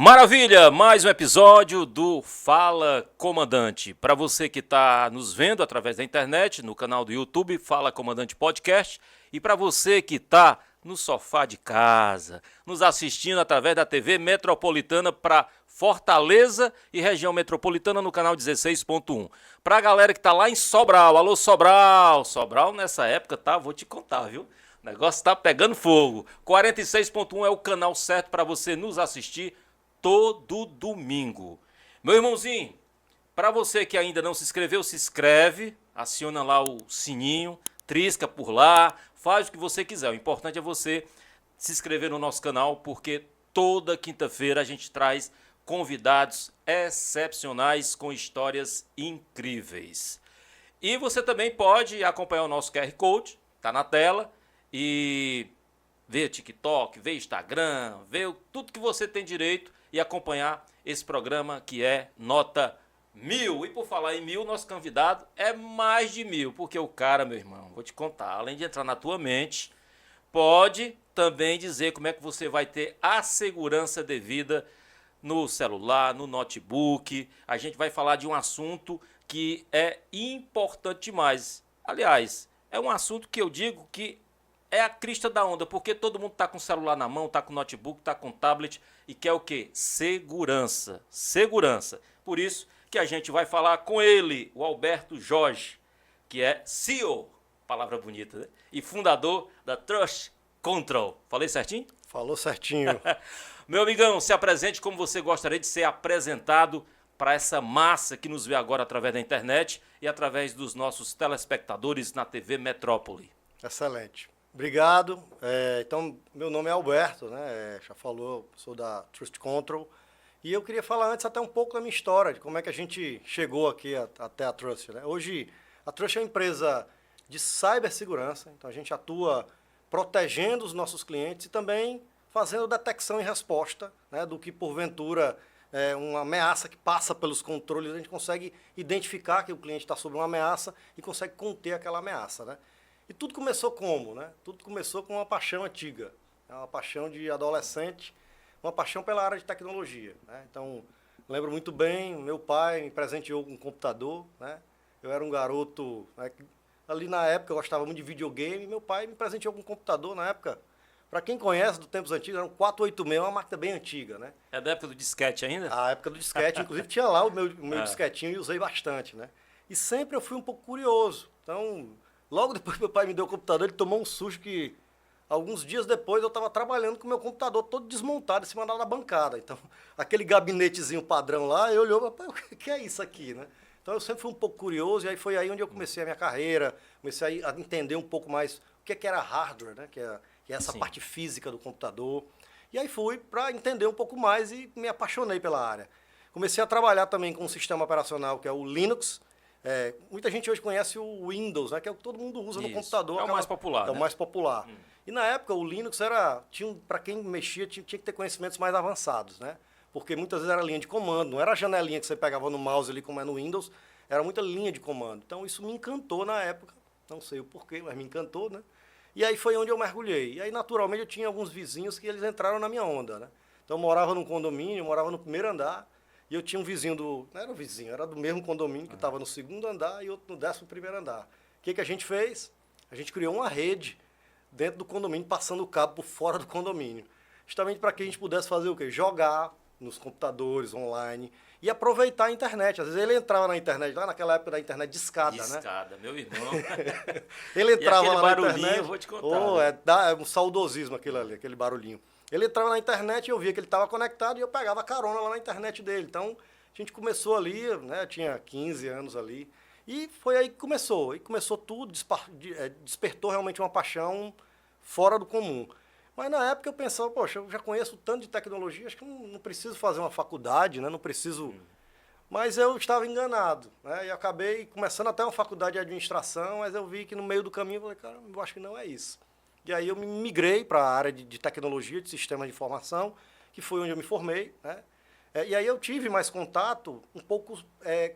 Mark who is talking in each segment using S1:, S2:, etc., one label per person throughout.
S1: Maravilha! Mais um episódio do Fala Comandante. Para você que está nos vendo através da internet, no canal do YouTube, Fala Comandante Podcast. E para você que está no sofá de casa, nos assistindo através da TV Metropolitana para Fortaleza e região metropolitana no canal 16.1. Para a galera que está lá em Sobral, alô Sobral! Sobral nessa época, tá? Vou te contar, viu? O negócio tá pegando fogo. 46.1 é o canal certo para você nos assistir todo domingo. Meu irmãozinho, para você que ainda não se inscreveu, se inscreve, aciona lá o sininho, trisca por lá, faz o que você quiser. O importante é você se inscrever no nosso canal, porque toda quinta-feira a gente traz convidados excepcionais com histórias incríveis. E você também pode acompanhar o nosso QR Code, tá na tela, e ver TikTok, ver Instagram, ver tudo que você tem direito e acompanhar esse programa que é nota 1000. E por falar em 1000, nosso convidado é mais de 1000, porque o cara, meu irmão, vou te contar, além de entrar na tua mente, pode também dizer como é que você vai ter a segurança devida no celular, no notebook. A gente vai falar de um assunto que é importante demais. Aliás, é um assunto que eu digo que é a crista da onda, porque todo mundo está com o celular na mão, está com o notebook, está com o tablet e quer o quê? Segurança. Segurança. Por isso que a gente vai falar com ele, o Alberto Jorge, que é CEO, palavra bonita, né? E fundador da Trust Control. Falei certinho?
S2: Falou certinho.
S1: Meu amigão, se apresente como você gostaria de ser apresentado para essa massa que nos vê agora através da internet e através dos nossos telespectadores na TV Metrópole.
S2: Excelente. Obrigado. Então, meu nome é Alberto, né? Já falou, sou da Trust Control. E eu queria falar antes até um pouco da minha história, de como é que a gente chegou aqui até a Trust, né? Hoje, a Trust é uma empresa de cibersegurança, então a gente atua protegendo os nossos clientes e também fazendo detecção e resposta, né, do que porventura é uma ameaça que passa pelos controles. A gente consegue identificar que o cliente está sob uma ameaça e consegue conter aquela ameaça, né? E tudo começou como, né? Tudo começou com uma paixão antiga, uma paixão de adolescente, uma paixão pela área de tecnologia, né? Então, lembro muito bem, meu pai me presenteou com um computador, né? Eu era um garoto, né, ali na época eu gostava muito de videogame, meu pai me presenteou com um computador na época. Para quem conhece dos tempos antigos, era um 486, uma máquina bem antiga, né?
S1: É da época do disquete ainda?
S2: A época do disquete, inclusive tinha lá o meu disquetinho e usei bastante, né? E sempre eu fui um pouco curioso, então logo depois que meu pai me deu o computador, ele tomou um susto que alguns dias depois eu estava trabalhando com o meu computador todo desmontado em cima da bancada. Então, aquele gabinetezinho padrão lá, eu olhou, rapaz, o que é isso aqui, né? Então, eu sempre fui um pouco curioso e aí foi aí onde eu comecei a minha carreira, comecei a entender um pouco mais o que era hardware, né? Que é essa
S1: Sim.
S2: parte física do computador. E aí fui para entender um pouco mais e me apaixonei pela área. Comecei a trabalhar também com um sistema operacional que é o Linux. Muita gente hoje conhece o Windows, né, que é o que todo mundo usa no computador.
S1: É o mais popular,
S2: É o
S1: né?
S2: mais popular. E na época o Linux para quem mexia, tinha que ter conhecimentos mais avançados, né? Porque muitas vezes era linha de comando, não era a janelinha que você pegava no mouse ali como é no Windows, era muita linha de comando. Então isso me encantou na época, não sei o porquê, mas me encantou, né? E aí foi onde eu mergulhei. E aí naturalmente eu tinha alguns vizinhos que eles entraram na minha onda, né? Então eu morava num condomínio, morava no primeiro andar. E eu tinha um vizinho não era um vizinho, era do mesmo condomínio, que estava no segundo andar e outro no 11º andar. O que a gente fez? A gente criou uma rede dentro do condomínio, passando o cabo por fora do condomínio. Justamente para que a gente pudesse fazer o quê? Jogar nos computadores, online, e aproveitar a internet. Às vezes ele entrava na internet, lá naquela época da internet discada, né?
S1: Discada, meu irmão.
S2: Ele entrava
S1: e aquele
S2: lá
S1: barulhinho,
S2: na internet,
S1: eu vou te contar. Né?
S2: É um saudosismo aquilo ali, aquele barulhinho. Ele entrava na internet e eu via que ele estava conectado e eu pegava carona lá na internet dele. Então, a gente começou ali, né? Eu tinha 15 anos ali. E foi aí que começou. E começou tudo, despertou realmente uma paixão fora do comum. Mas na época eu pensava, poxa, eu já conheço tanto de tecnologia, acho que não preciso fazer uma faculdade, né? Não preciso... Mas eu estava enganado, né? E acabei começando até uma faculdade de administração, mas eu vi que no meio do caminho eu falei, cara, eu acho que não é isso. E aí eu me migrei para a área de tecnologia, de sistemas de informação, que foi onde eu me formei, né? E aí eu tive mais contato, um pouco,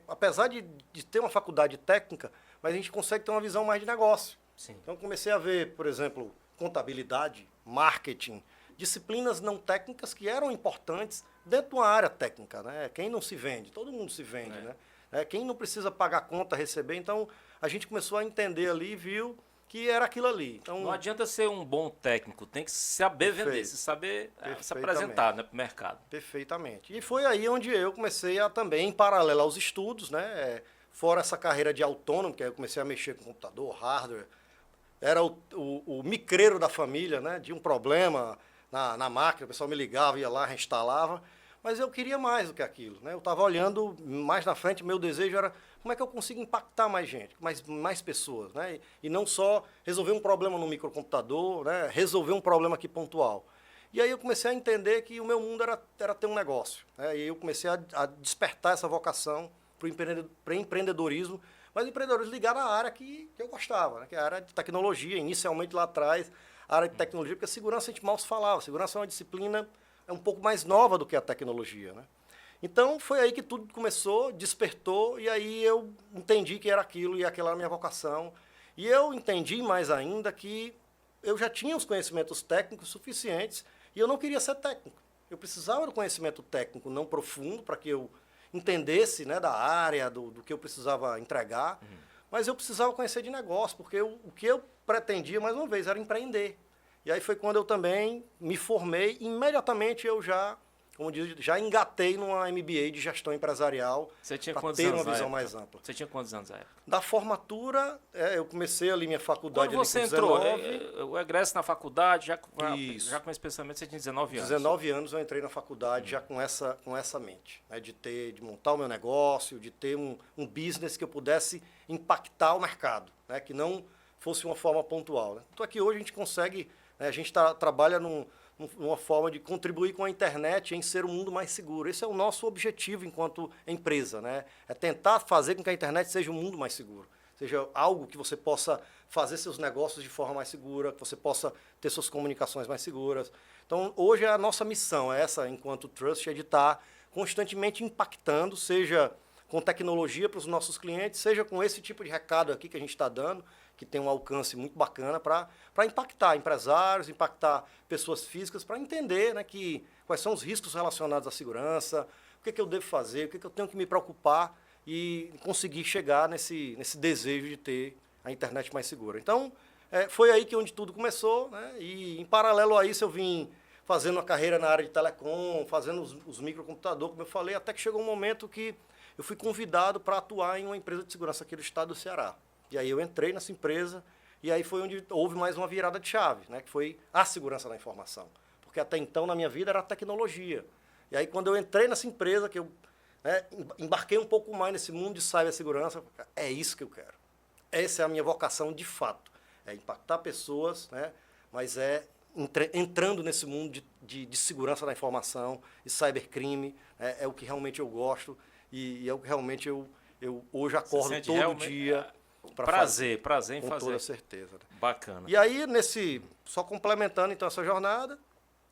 S2: apesar de ter uma faculdade técnica, mas a gente consegue ter uma visão mais de negócio.
S1: Sim.
S2: Então eu comecei a ver, por exemplo, contabilidade, marketing, disciplinas não técnicas que eram importantes, dentro de uma área técnica, né? Quem não se vende? Todo mundo se vende, né? Quem não precisa pagar conta, receber, então a gente começou a entender ali, viu que era aquilo ali. Então,
S1: não adianta ser um bom técnico, tem que saber vender, saber se apresentar, né, para o mercado.
S2: Perfeitamente. E foi aí onde eu comecei a também, em paralelo aos estudos, né? Fora essa carreira de autônomo, que aí eu comecei a mexer com computador, hardware, era o micreiro da família, né? De um problema na máquina, o pessoal me ligava, ia lá, reinstalava. Mas eu queria mais do que aquilo, né? Eu estava olhando mais na frente, meu desejo era como é que eu consigo impactar mais gente, mais pessoas, né? E não só resolver um problema no microcomputador, né? Resolver um problema aqui pontual. E aí eu comecei a entender que o meu mundo era ter um negócio, né? E eu comecei a despertar essa vocação para o empreendedorismo, mas empreendedorismo ligado à área que eu gostava, né? Que é a área de tecnologia, inicialmente lá atrás, a área de tecnologia, porque a segurança a gente mal se falava, segurança é uma disciplina um pouco mais nova do que a tecnologia, né? Então, foi aí que tudo começou, despertou, e aí eu entendi que era aquilo e aquela era a minha vocação. E eu entendi mais ainda que eu já tinha os conhecimentos técnicos suficientes e eu não queria ser técnico. Eu precisava do conhecimento técnico não profundo para que eu entendesse, né, da área, do que eu precisava entregar, mas eu precisava conhecer de negócio, porque o que eu pretendia, mais uma vez, era empreender. E aí foi quando eu também me formei, imediatamente eu já, como diz, já engatei numa MBA de gestão empresarial
S1: para
S2: ter uma visão mais ampla.
S1: Você tinha quantos anos na época?
S2: Da formatura, eu comecei ali minha faculdade.
S1: Quando você entrou, o egresso na faculdade, já com esse pensamento, você tinha 19 anos.
S2: 19 anos eu entrei na faculdade já com essa mente, né, de montar o meu negócio, de ter um business que eu pudesse impactar o mercado, né, que não fosse uma forma pontual. Né. Então aqui hoje a gente consegue, né, a gente trabalha numa forma de contribuir com a internet em ser um mundo mais seguro. Esse é o nosso objetivo enquanto empresa, né? É tentar fazer com que a internet seja um mundo mais seguro, seja algo que você possa fazer seus negócios de forma mais segura, que você possa ter suas comunicações mais seguras. Então, hoje a nossa missão é essa, enquanto Trust, é de estar constantemente impactando, seja com tecnologia para os nossos clientes, seja com esse tipo de recado aqui que a gente está dando, que tem um alcance muito bacana para impactar empresários, impactar pessoas físicas, para entender, né, quais são os riscos relacionados à segurança, o que eu devo fazer, o que eu tenho que me preocupar e conseguir chegar nesse desejo de ter a internet mais segura. Então, foi aí onde tudo começou, né, e em paralelo a isso eu vim fazendo uma carreira na área de telecom, fazendo os microcomputadores, como eu falei, até que chegou um momento que eu fui convidado para atuar em uma empresa de segurança aqui do estado do Ceará. E aí eu entrei nessa empresa e aí foi onde houve mais uma virada de chave, né, que foi a segurança da informação. Porque até então na minha vida era a tecnologia. E aí quando eu entrei nessa empresa, que eu embarquei um pouco mais nesse mundo de cibersegurança, é isso que eu quero. Essa é a minha vocação de fato. É impactar pessoas, né, mas entrando nesse mundo de segurança da informação e cybercrime, é o que realmente eu gosto e é o que realmente eu hoje acordo todo dia.
S1: Prazer em fazer.
S2: Com toda certeza. Né?
S1: Bacana.
S2: E aí, só complementando então essa jornada,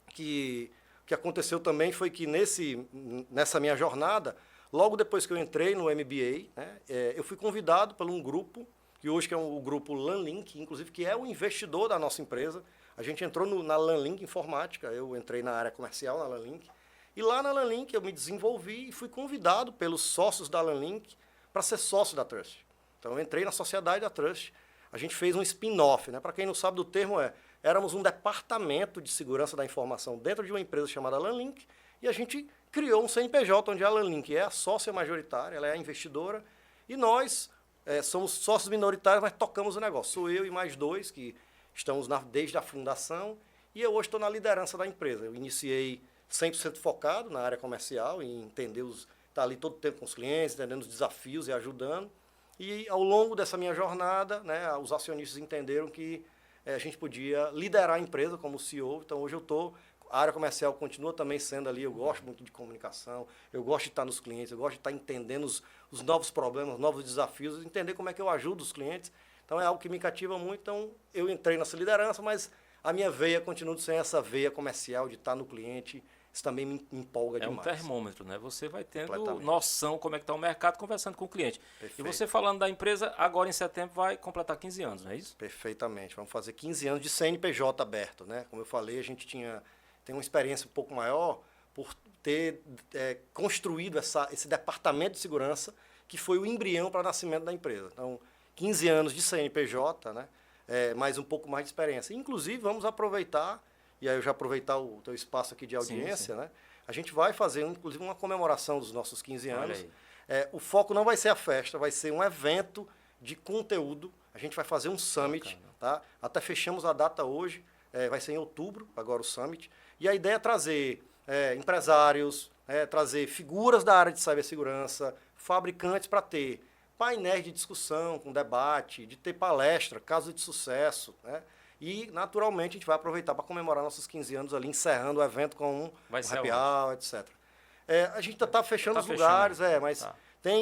S2: o que aconteceu também foi que nessa minha jornada, logo depois que eu entrei no MBA, né, eu fui convidado por um grupo, que hoje que é o grupo LANLink, inclusive, que é o investidor da nossa empresa. A gente entrou na LANLink Informática, eu entrei na área comercial na LANLink, e lá na LANLink eu me desenvolvi e fui convidado pelos sócios da LANLink para ser sócio da Trust. Então, eu entrei na sociedade da Trust, a gente fez um spin-off, né? Para quem não sabe do termo, éramos um departamento de segurança da informação dentro de uma empresa chamada LANLink, e a gente criou um CNPJ, onde a LANLink é a sócia majoritária, ela é a investidora, e nós somos sócios minoritários, mas tocamos o negócio. Sou eu e mais dois, que estamos desde a fundação, e eu hoje estou na liderança da empresa. Eu iniciei 100% focado na área comercial, em entender estar ali todo o tempo com os clientes, entendendo os desafios e ajudando. E ao longo dessa minha jornada, né, os acionistas entenderam que a gente podia liderar a empresa como CEO. Então hoje a área comercial continua também sendo ali, eu gosto muito de comunicação, eu gosto de estar nos clientes, eu gosto de estar entendendo os novos problemas, os novos desafios, entender como é que eu ajudo os clientes. Então é algo que me cativa muito. Então eu entrei nessa liderança, mas a minha veia continua sendo essa veia comercial de estar no cliente. Isso também me empolga demais.
S1: É um termômetro, né? Você vai tendo noção como é que está o mercado conversando com o cliente.
S2: Perfeito.
S1: E você falando da empresa, agora em setembro vai completar 15 anos, não é isso?
S2: Perfeitamente. Vamos fazer 15 anos de CNPJ aberto, né? Como eu falei, a gente tem uma experiência um pouco maior por ter construído esse departamento de segurança, que foi o embrião para o nascimento da empresa. Então, 15 anos de CNPJ, né? Mais um pouco mais de experiência. Inclusive, vamos aproveitar, e aí eu já aproveitar o teu espaço aqui de audiência, sim. Né? A gente vai fazer, inclusive, uma comemoração dos nossos 15 anos. O foco não vai ser a festa, vai ser um evento de conteúdo. A gente vai fazer um summit, tá? Até fechamos a data hoje, vai ser em outubro, agora o summit. E a ideia é trazer empresários, trazer figuras da área de cibersegurança, fabricantes, para ter painéis de discussão, com debate, de ter palestra, casos de sucesso, né? E, naturalmente, a gente vai aproveitar para comemorar nossos 15 anos ali, encerrando o evento com um happy hour, etc. A gente está fechando os lugares, mas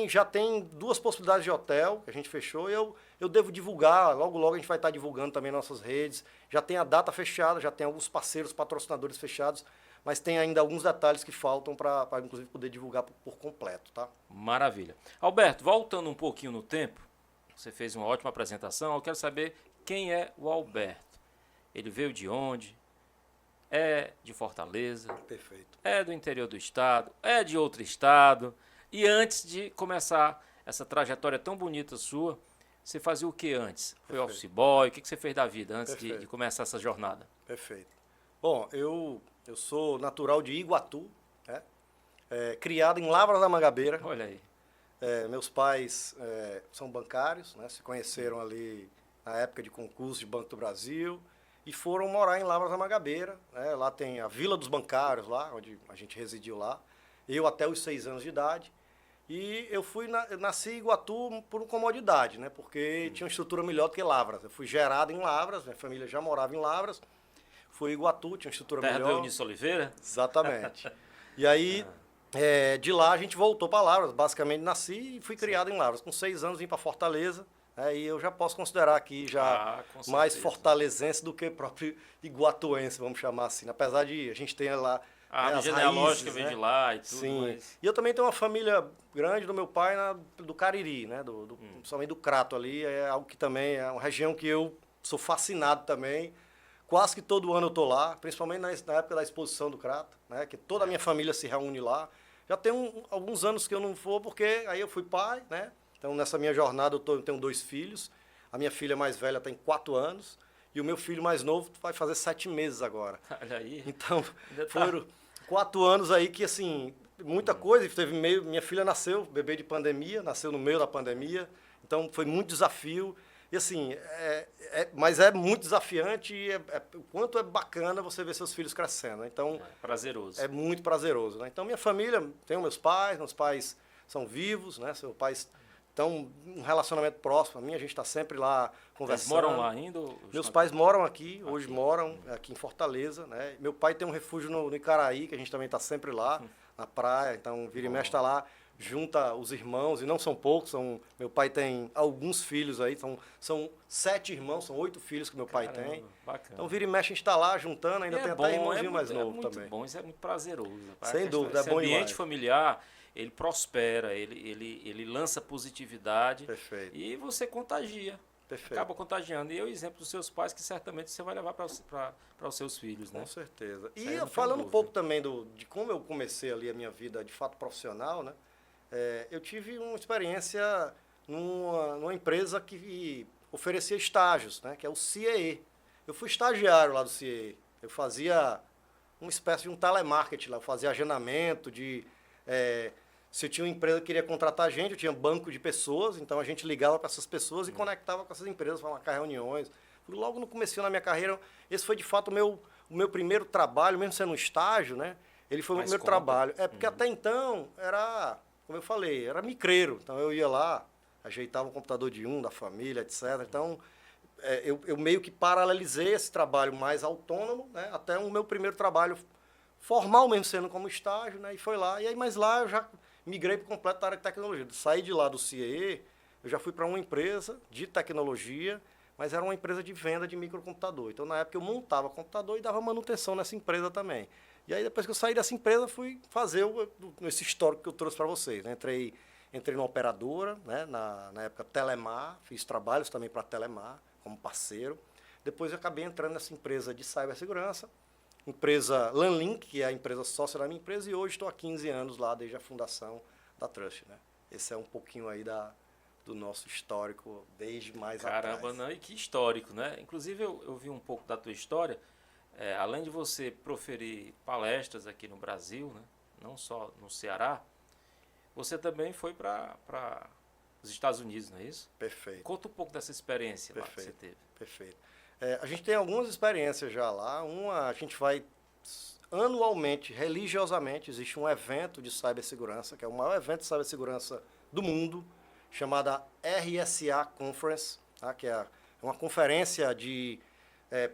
S2: já tem 2 possibilidades de hotel que a gente fechou, e eu devo divulgar, logo a gente vai estar divulgando também nossas redes, já tem a data fechada, já tem alguns parceiros, patrocinadores fechados, mas tem ainda alguns detalhes que faltam para inclusive, poder divulgar por completo, tá?
S1: Maravilha. Alberto, voltando um pouquinho no tempo, você fez uma ótima apresentação, eu quero saber quem é o Alberto. Ele veio de onde? É de Fortaleza?
S2: Perfeito.
S1: É do interior do estado? É de outro estado? E antes de começar essa trajetória tão bonita sua, você fazia o que antes? Foi office boy? O que você fez da vida antes de começar essa jornada?
S2: Perfeito. Bom, eu sou natural de Iguatu, né? Criado em Lavras da Mangabeira.
S1: Olha aí.
S2: Meus pais são bancários, né? Se conheceram ali na época de concurso de Banco do Brasil e foram morar em Lavras da Mangabeira, né? Lá tem a Vila dos Bancários, lá onde a gente residiu lá. Eu até os 6 anos de idade. E eu nasci em Iguatu por comodidade, né? Porque tinha uma estrutura melhor do que Lavras. Eu fui gerado em Lavras, minha família já morava em Lavras. Fui em Iguatu, tinha uma estrutura melhor.
S1: Terra do Eunício Oliveira?
S2: Exatamente. E aí, de lá a gente voltou para Lavras. Basicamente nasci e fui criado em Lavras. Com 6 anos vim para Fortaleza. E eu já posso considerar aqui já mais fortalezense do que próprio iguatuense, vamos chamar assim. Apesar de a gente ter lá
S1: a genealógica vem de lá e tudo.
S2: Sim. Mas... E eu também tenho uma família grande do meu pai do Cariri, né? Principalmente do Crato ali. É algo que também é uma região que eu sou fascinado também. Quase que todo ano eu estou lá, principalmente na época da exposição do Crato, né? Que toda a minha família se reúne lá. Já tem alguns anos que eu não vou, porque aí eu fui pai, né? Então, nessa minha jornada, eu tenho 2 filhos. A minha filha mais velha tem 4 anos. E o meu filho mais novo vai fazer 7 meses agora.
S1: Olha aí.
S2: Então, foram 4 anos aí que, assim, muita coisa. Minha filha nasceu, bebê de pandemia, nasceu no meio da pandemia. Então, foi muito desafio. E, assim, mas é muito desafiante e o quanto é bacana você ver seus filhos crescendo. Então,
S1: prazeroso.
S2: É muito prazeroso, né? Então, minha família, tenho meus pais são vivos, né? Seus pais... Então, um relacionamento próximo a mim, a gente está sempre lá conversando.
S1: Eles moram lá ainda?
S2: Meus pais moram aqui, hoje moram aqui em Fortaleza, né? Meu pai tem um refúgio no Icaraí, que a gente também está sempre lá, na praia. Então, vira e mexe está lá, junta os irmãos, e não são poucos. Meu pai tem alguns filhos aí, são 7 irmãos, são 8 filhos que meu pai tem.
S1: Bacana.
S2: Então, vira e mexe, a gente está lá juntando, ainda tem até irmãozinho mais novo também.
S1: É muito bom, isso é muito prazeroso.
S2: Sem dúvida, é bom demais.
S1: Esse ambiente familiar... Ele prospera, ele lança positividade.
S2: Perfeito.
S1: E você contagia.
S2: Perfeito.
S1: Acaba contagiando. E é o exemplo dos seus pais que certamente você vai levar para os seus filhos, né?
S2: Com certeza. E falando um pouco também de como eu comecei ali a minha vida de fato profissional, né? Eu tive uma experiência numa empresa que oferecia estágios, né? Que é o CIE. Eu fui estagiário lá do CIE. Eu fazia uma espécie de um telemarketing lá. Eu fazia agendamento se eu tinha uma empresa que queria contratar gente, eu tinha banco de pessoas, então a gente ligava para essas pessoas e conectava com essas empresas para marcar reuniões. Logo no começo da minha carreira, esse foi de fato o meu primeiro trabalho, mesmo sendo um estágio, né? Ele foi o meu primeiro trabalho. Porque até então era, como eu falei, era micreiro. Então eu ia lá, ajeitava o computador de da família, etc. Então eu meio que paralelizei esse trabalho mais autônomo, né? Até o meu primeiro trabalho formal mesmo, sendo como estágio, né? E foi lá. E aí, mas lá eu já migrei por completo da área de tecnologia. Saí de lá do CIE, eu já fui para uma empresa de tecnologia, mas era uma empresa de venda de microcomputador. Então, na época, eu montava computador e dava manutenção nessa empresa também. E aí, depois que eu saí dessa empresa, fui fazer esse histórico que eu trouxe para vocês, né? Entrei numa operadora, né? Na época, Telemar, fiz trabalhos também para Telemar, como parceiro. Depois, eu acabei entrando nessa empresa de cibersegurança, empresa Lanlink, que é a empresa sócia da minha empresa, e hoje estou há 15 anos lá, desde a fundação da Trust, né? Esse é um pouquinho aí do nosso histórico, desde mais
S1: Caramba,
S2: atrás.
S1: não, e que histórico, né? Inclusive eu vi um pouco da tua história, além de você proferir palestras aqui no Brasil, né? Não só no Ceará, você também foi para os Estados Unidos, não é isso?
S2: Perfeito.
S1: Conta um pouco dessa experiência lá que você
S2: Perfeito.
S1: teve.
S2: Perfeito. A gente tem algumas experiências já lá. Uma, a gente vai anualmente, religiosamente, existe um evento de cibersegurança, que é o maior evento de cibersegurança do mundo, chamada RSA Conference, tá? Que é uma conferência de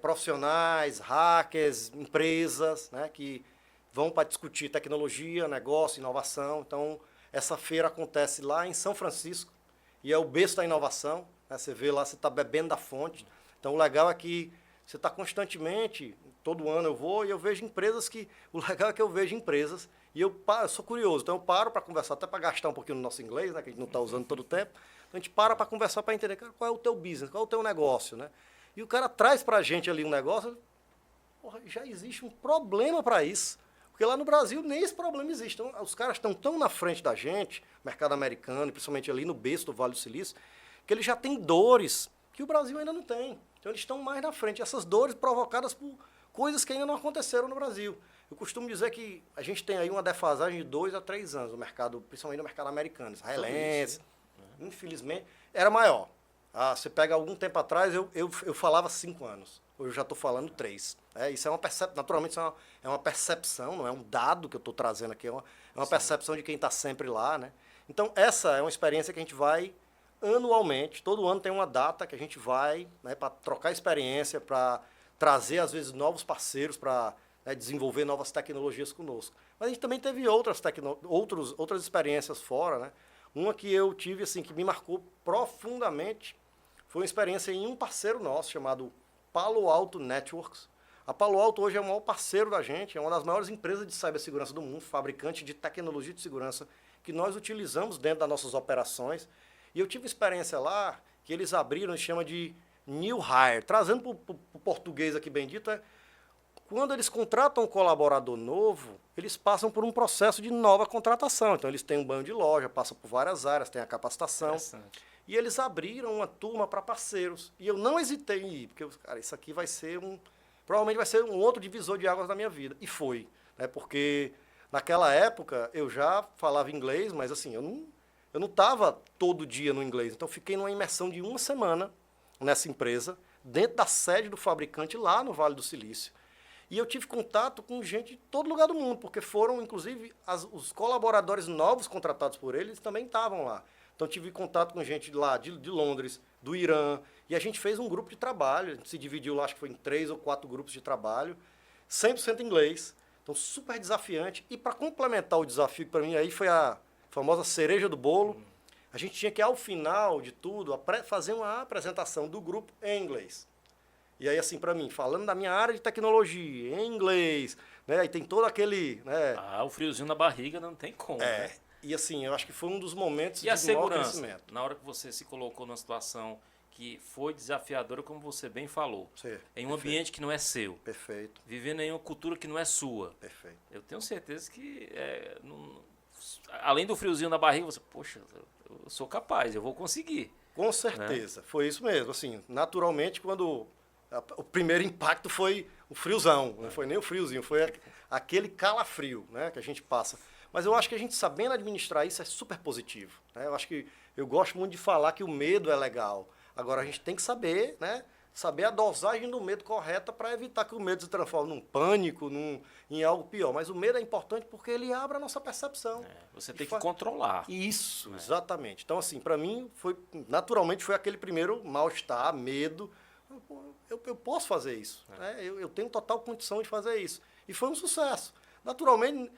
S2: profissionais, hackers, empresas, né, que vão para discutir tecnologia, negócio, inovação. Então, essa feira acontece lá em São Francisco e é o berço da inovação. Né? Você vê lá, você está bebendo da fonte. Então, o legal é que você está constantemente, todo ano eu vou e eu vejo empresas que... O legal é que eu vejo empresas e eu sou curioso, então eu paro para conversar, até para gastar um pouquinho no nosso inglês, né, que a gente não está usando todo o tempo. Então, a gente para conversar para entender qual é o teu business, qual é o teu negócio, né? E o cara traz para a gente ali um negócio, porra, já existe um problema para isso. Porque lá no Brasil nem esse problema existe. Então, os caras estão tão na frente da gente, mercado americano, principalmente ali no berço do Vale do Silício, que eles já têm dores que o Brasil ainda não tem. Então eles estão mais na frente. Essas dores provocadas por coisas que ainda não aconteceram no Brasil. Eu costumo dizer que a gente tem aí uma defasagem de 2 a 3 anos no mercado, principalmente no mercado americano. Israelense, infelizmente, era maior. Você pega algum tempo atrás, eu falava 5 anos. Hoje eu já estou falando 3. Isso é uma percepção, naturalmente, isso é uma percepção, não é um dado que eu estou trazendo aqui, é uma percepção de quem está sempre lá, né? Então, essa é uma experiência que a gente vai anualmente, todo ano tem uma data que a gente vai, né, para trocar experiência, para trazer, às vezes, novos parceiros para desenvolver novas tecnologias conosco. Mas a gente também teve outras experiências fora, né? Uma que eu tive, assim, que me marcou profundamente, foi uma experiência em um parceiro nosso, chamado Palo Alto Networks. A Palo Alto hoje é o maior parceiro da gente, é uma das maiores empresas de cibersegurança do mundo, fabricante de tecnologia de segurança que nós utilizamos dentro das nossas operações. E eu tive experiência lá, que eles abriram, chama de New Hire. Trazendo para o português aqui bem dito, quando eles contratam um colaborador novo, eles passam por um processo de nova contratação. Então, eles têm um banho de loja, passam por várias áreas, tem a capacitação. E eles abriram uma turma para parceiros. E eu não hesitei em ir, porque, cara, isso aqui vai ser provavelmente vai ser um outro divisor de águas da minha vida. E foi, né? Porque naquela época eu já falava inglês, mas assim, eu não estava todo dia no inglês. Então, fiquei numa imersão de 1 semana nessa empresa, dentro da sede do fabricante, lá no Vale do Silício. E eu tive contato com gente de todo lugar do mundo, porque foram, inclusive, os colaboradores novos contratados por eles também estavam lá. Então, tive contato com gente lá de Londres, do Irã, e a gente fez um grupo de trabalho. A gente se dividiu lá, acho que foi em 3 ou 4 grupos de trabalho, 100% inglês. Então, super desafiante. E para complementar o desafio, que para mim aí foi a famosa cereja do bolo, a gente tinha que, ao final de tudo, fazer uma apresentação do grupo em inglês. E aí, assim, para mim, falando da minha área de tecnologia, em inglês, né? Aí tem todo aquele... Né?
S1: O friozinho na barriga não tem como, né?
S2: E assim, eu acho que foi um dos momentos
S1: de maior
S2: crescimento.
S1: Na hora que você se colocou numa situação que foi desafiadora, como você bem falou.
S2: Sim,
S1: em um ambiente que não é seu.
S2: Perfeito.
S1: Vivendo em uma cultura que não é sua.
S2: Perfeito.
S1: Eu tenho certeza que, além do friozinho na barriga, você, poxa, eu sou capaz, eu vou conseguir.
S2: Com certeza, né? Foi isso mesmo. Assim, naturalmente, quando... O primeiro impacto foi o friozão, não foi nem o friozinho, foi aquele calafrio, né, que a gente passa. Mas eu acho que a gente sabendo administrar isso é super positivo. Né? Eu gosto muito de falar que o medo é legal. Agora a gente tem que saber, né, saber a dosagem do medo correta para evitar que o medo se transforme num pânico, em algo pior. Mas o medo é importante porque ele abre a nossa percepção.
S1: Você tem que controlar.
S2: Isso, exatamente. Então, assim, para mim, naturalmente foi aquele primeiro mal-estar, medo. Eu posso fazer isso. Né? Eu tenho total condição de fazer isso. E foi um sucesso. Naturalmente,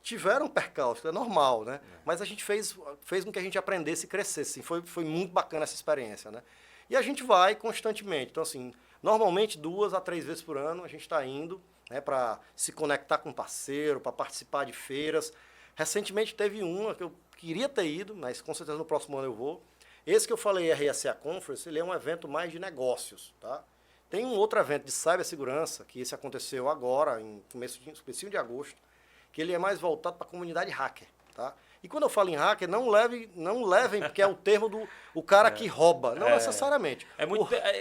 S2: tiveram percalços, é normal, né? Mas a gente fez com que a gente aprendesse e crescesse. Assim, foi muito bacana essa experiência, né? E a gente vai constantemente. Então, assim, normalmente 2 a 3 vezes por ano a gente está indo, né, para se conectar com parceiro, para participar de feiras. Recentemente teve uma que eu queria ter ido, mas com certeza no próximo ano eu vou. Esse que eu falei, RSA Conference, ele é um evento mais de negócios, tá? Tem um outro evento de cibersegurança, que esse aconteceu agora, em comecinho de agosto, que ele é mais voltado para a comunidade hacker, tá? E quando eu falo em hacker, não levem, porque é o termo do o cara que rouba, não necessariamente.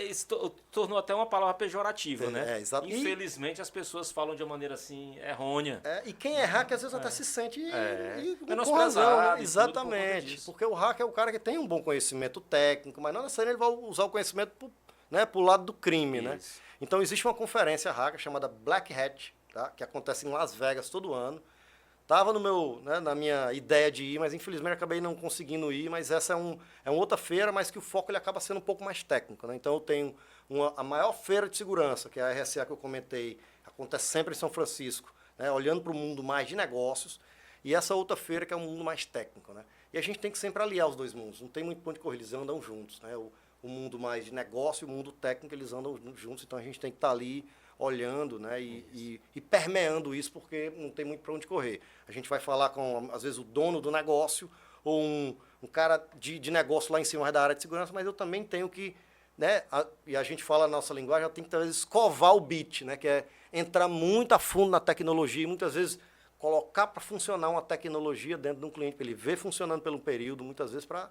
S1: Isso tornou até uma palavra pejorativa, né?
S2: Exato.
S1: Infelizmente as pessoas falam de uma maneira assim errônea.
S2: E quem é hacker às vezes até se sente
S1: menosprezado,
S2: né? Exatamente. Porque o hacker é o cara que tem um bom conhecimento técnico, mas não necessariamente ele vai usar o conhecimento pro lado do crime, né? Então existe uma conferência hacker chamada Black Hat, tá? Que acontece em Las Vegas todo ano. Estava na minha ideia de ir, mas infelizmente acabei não conseguindo ir, mas essa é uma outra feira, mas que o foco ele acaba sendo um pouco mais técnico, né? Então eu tenho a maior feira de segurança, que é a RSA que eu comentei, acontece sempre em São Francisco, né? Olhando para o mundo mais de negócios, e essa outra feira que é um mundo mais técnico, né? E a gente tem que sempre aliar os dois mundos, não tem muito ponto de correr, eles andam juntos, né? O mundo mais de negócio e o mundo técnico, eles andam juntos, então a gente tem que estar ali olhando, né, e permeando isso, porque não tem muito para onde correr. A gente vai falar com, às vezes, o dono do negócio ou um cara de negócio lá em cima da área de segurança, mas eu também tenho que, né, e a gente fala a nossa linguagem, eu tenho que, às vezes, escovar o beat, né, que é entrar muito a fundo na tecnologia e, muitas vezes, colocar para funcionar uma tecnologia dentro de um cliente, para ele ver funcionando pelo período, muitas vezes, para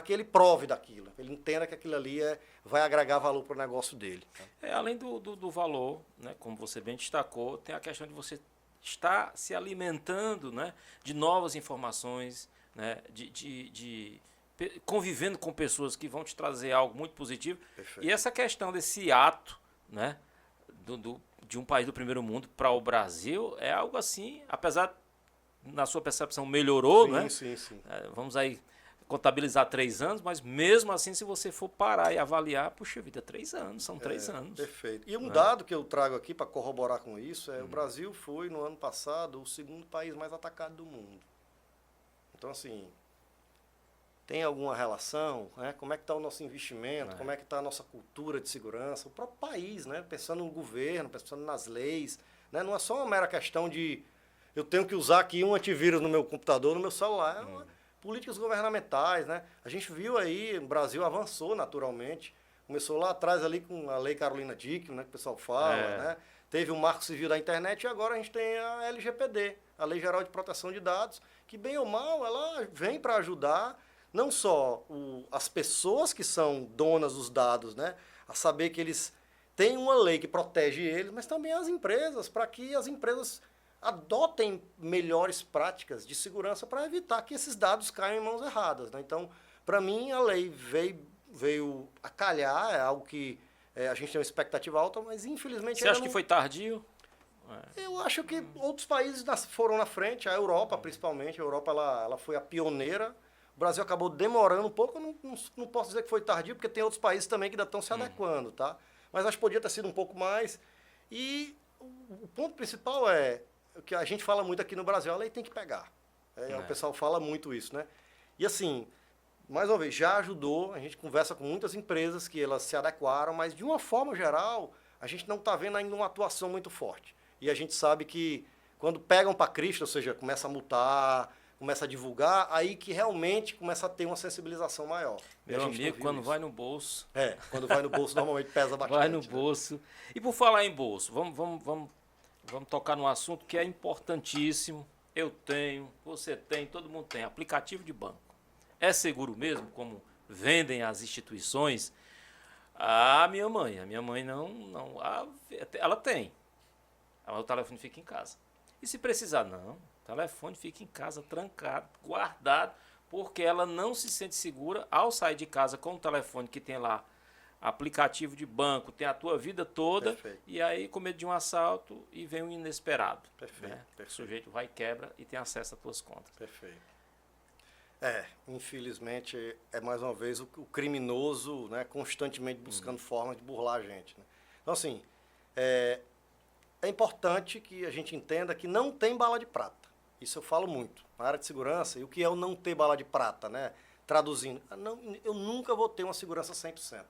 S2: que ele prove daquilo, ele entenda que aquilo ali vai agregar valor para o negócio dele.
S1: Além do valor, né, como você bem destacou, tem a questão de você estar se alimentando, né, de novas informações, né, convivendo com pessoas que vão te trazer algo muito positivo. Perfeito. E essa questão desse ato, né, de um país do primeiro mundo para o Brasil é algo assim, apesar, na sua percepção, melhorou, né?
S2: Sim.
S1: Vamos aí contabilizar 3 anos, mas mesmo assim, se você for parar e avaliar, puxa vida, 3 anos, são 3 anos.
S2: Perfeito. E um dado que eu trago aqui para corroborar com isso o Brasil foi, no ano passado, o segundo país mais atacado do mundo. Então, assim, tem alguma relação, né? Como é que está o nosso investimento, como é que está a nossa cultura de segurança, o próprio país, né? Pensando no governo, pensando nas leis, né? Não é só uma mera questão de eu tenho que usar aqui um antivírus no meu computador, no meu celular, políticas governamentais, né? A gente viu aí, o Brasil avançou naturalmente, começou lá atrás ali com a Lei Carolina Dickmann, né, que o pessoal fala, né? Teve o Marco Civil da Internet e agora a gente tem a LGPD, a Lei Geral de Proteção de Dados, que bem ou mal, ela vem para ajudar não só as pessoas que são donas dos dados, né, a saber que eles têm uma lei que protege eles, mas também as empresas, para que as empresas adotem melhores práticas de segurança para evitar que esses dados caiam em mãos erradas, né? Então, para mim, a lei veio a calhar, é algo que a gente tem uma expectativa alta, mas infelizmente...
S1: Você acha que foi tardio?
S2: Eu acho que outros países foram na frente, a Europa principalmente, a Europa ela foi a pioneira, o Brasil acabou demorando um pouco, eu não posso dizer que foi tardio, porque tem outros países também que ainda estão se adequando, tá? Mas acho que podia ter sido um pouco mais, e o ponto principal o que a gente fala muito aqui no Brasil, a lei tem que pegar. O pessoal fala muito isso, né? E assim, mais uma vez, já ajudou, a gente conversa com muitas empresas que elas se adequaram, mas de uma forma geral, a gente não está vendo ainda uma atuação muito forte. E a gente sabe que quando pegam para Cristo, ou seja, começa a multar, começa a divulgar, aí que realmente começa a ter uma sensibilização maior.
S1: Meu amigo, quando vai no bolso...
S2: quando vai no bolso normalmente pesa bastante.
S1: Vai no bolso. E por falar em bolso, vamos tocar num assunto que é importantíssimo. Eu tenho, você tem, todo mundo tem. Aplicativo de banco. É seguro mesmo, como vendem as instituições? A minha mãe não. Ela tem. O telefone fica em casa. E se precisar, não. O telefone fica em casa, trancado, guardado, porque ela não se sente segura ao sair de casa com o telefone que tem lá aplicativo de banco, tem a tua vida toda. Perfeito. E aí com medo de um assalto e vem um inesperado.
S2: Perfeito.
S1: Né? O sujeito vai, quebra e tem acesso às tuas contas.
S2: Perfeito. Infelizmente, mais uma vez o criminoso, né, constantemente buscando formas de burlar a gente. Né? Então, assim, é importante que a gente entenda que não tem bala de prata. Isso eu falo muito. Na área de segurança, e o que é o não ter bala de prata, né? Traduzindo, eu nunca vou ter uma segurança 100%.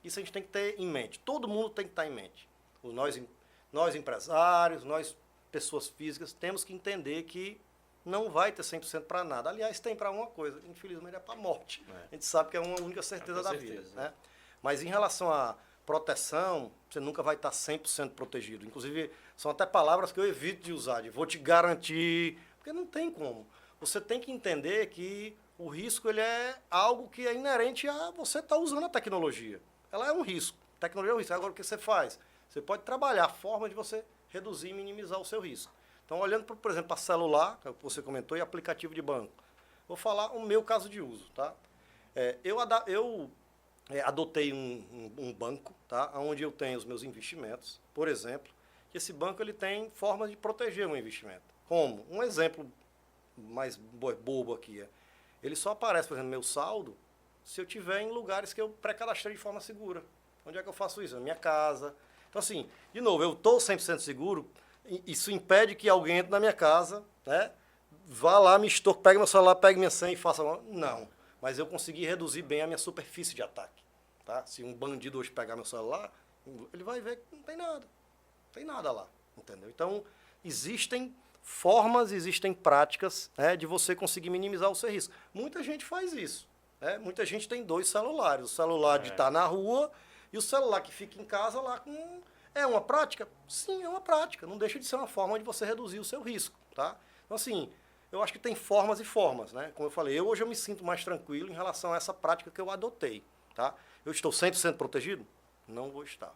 S2: Isso a gente tem que ter em mente. Todo mundo tem que estar em mente. Nós empresários, nós pessoas físicas, temos que entender que não vai ter 100% para nada. Aliás, tem para uma coisa, infelizmente é para a morte. A gente sabe que é uma única certeza da vida. Né? Mas em relação a proteção, você nunca vai estar 100% protegido. Inclusive, são até palavras que eu evito de usar, de vou te garantir, porque não tem como. Você tem que entender que o risco ele é algo que é inerente a você estar usando a tecnologia. Ela é um risco. A tecnologia é um risco. Agora, o que você faz? Você pode trabalhar a forma de você reduzir e minimizar o seu risco. Então, olhando, por exemplo, para celular, que você comentou, e aplicativo de banco. Vou falar o meu caso de uso. Tá? Eu adotei um banco, tá? Onde eu tenho os meus investimentos, por exemplo, que esse banco ele tem formas de proteger o meu investimento. Como? Um exemplo mais bobo aqui ele só aparece, por exemplo, meu saldo, se eu tiver em lugares que eu pré-cadastrei de forma segura. Onde é que eu faço isso? Na minha casa. Então, assim, de novo, eu estou 100% seguro, isso impede que alguém entre na minha casa, né? Vá lá, me estorque, pegue meu celular, pegue minha senha e faça... Não. Mas eu consegui reduzir bem a minha superfície de ataque. Tá? Se um bandido hoje pegar meu celular, ele vai ver que não tem nada. Não tem nada lá. Entendeu? Então, existem formas, existem práticas, né, de você conseguir minimizar o seu risco. Muita gente faz isso. Né? Muita gente tem 2 celulares. O celular de estar na rua e o celular que fica em casa lá com... É uma prática? Sim, é uma prática. Não deixa de ser uma forma de você reduzir o seu risco. Tá? Então, assim... Eu acho que tem formas e formas, né? Como eu falei, hoje eu me sinto mais tranquilo em relação a essa prática que eu adotei, tá? Eu estou 100% protegido? Não vou estar,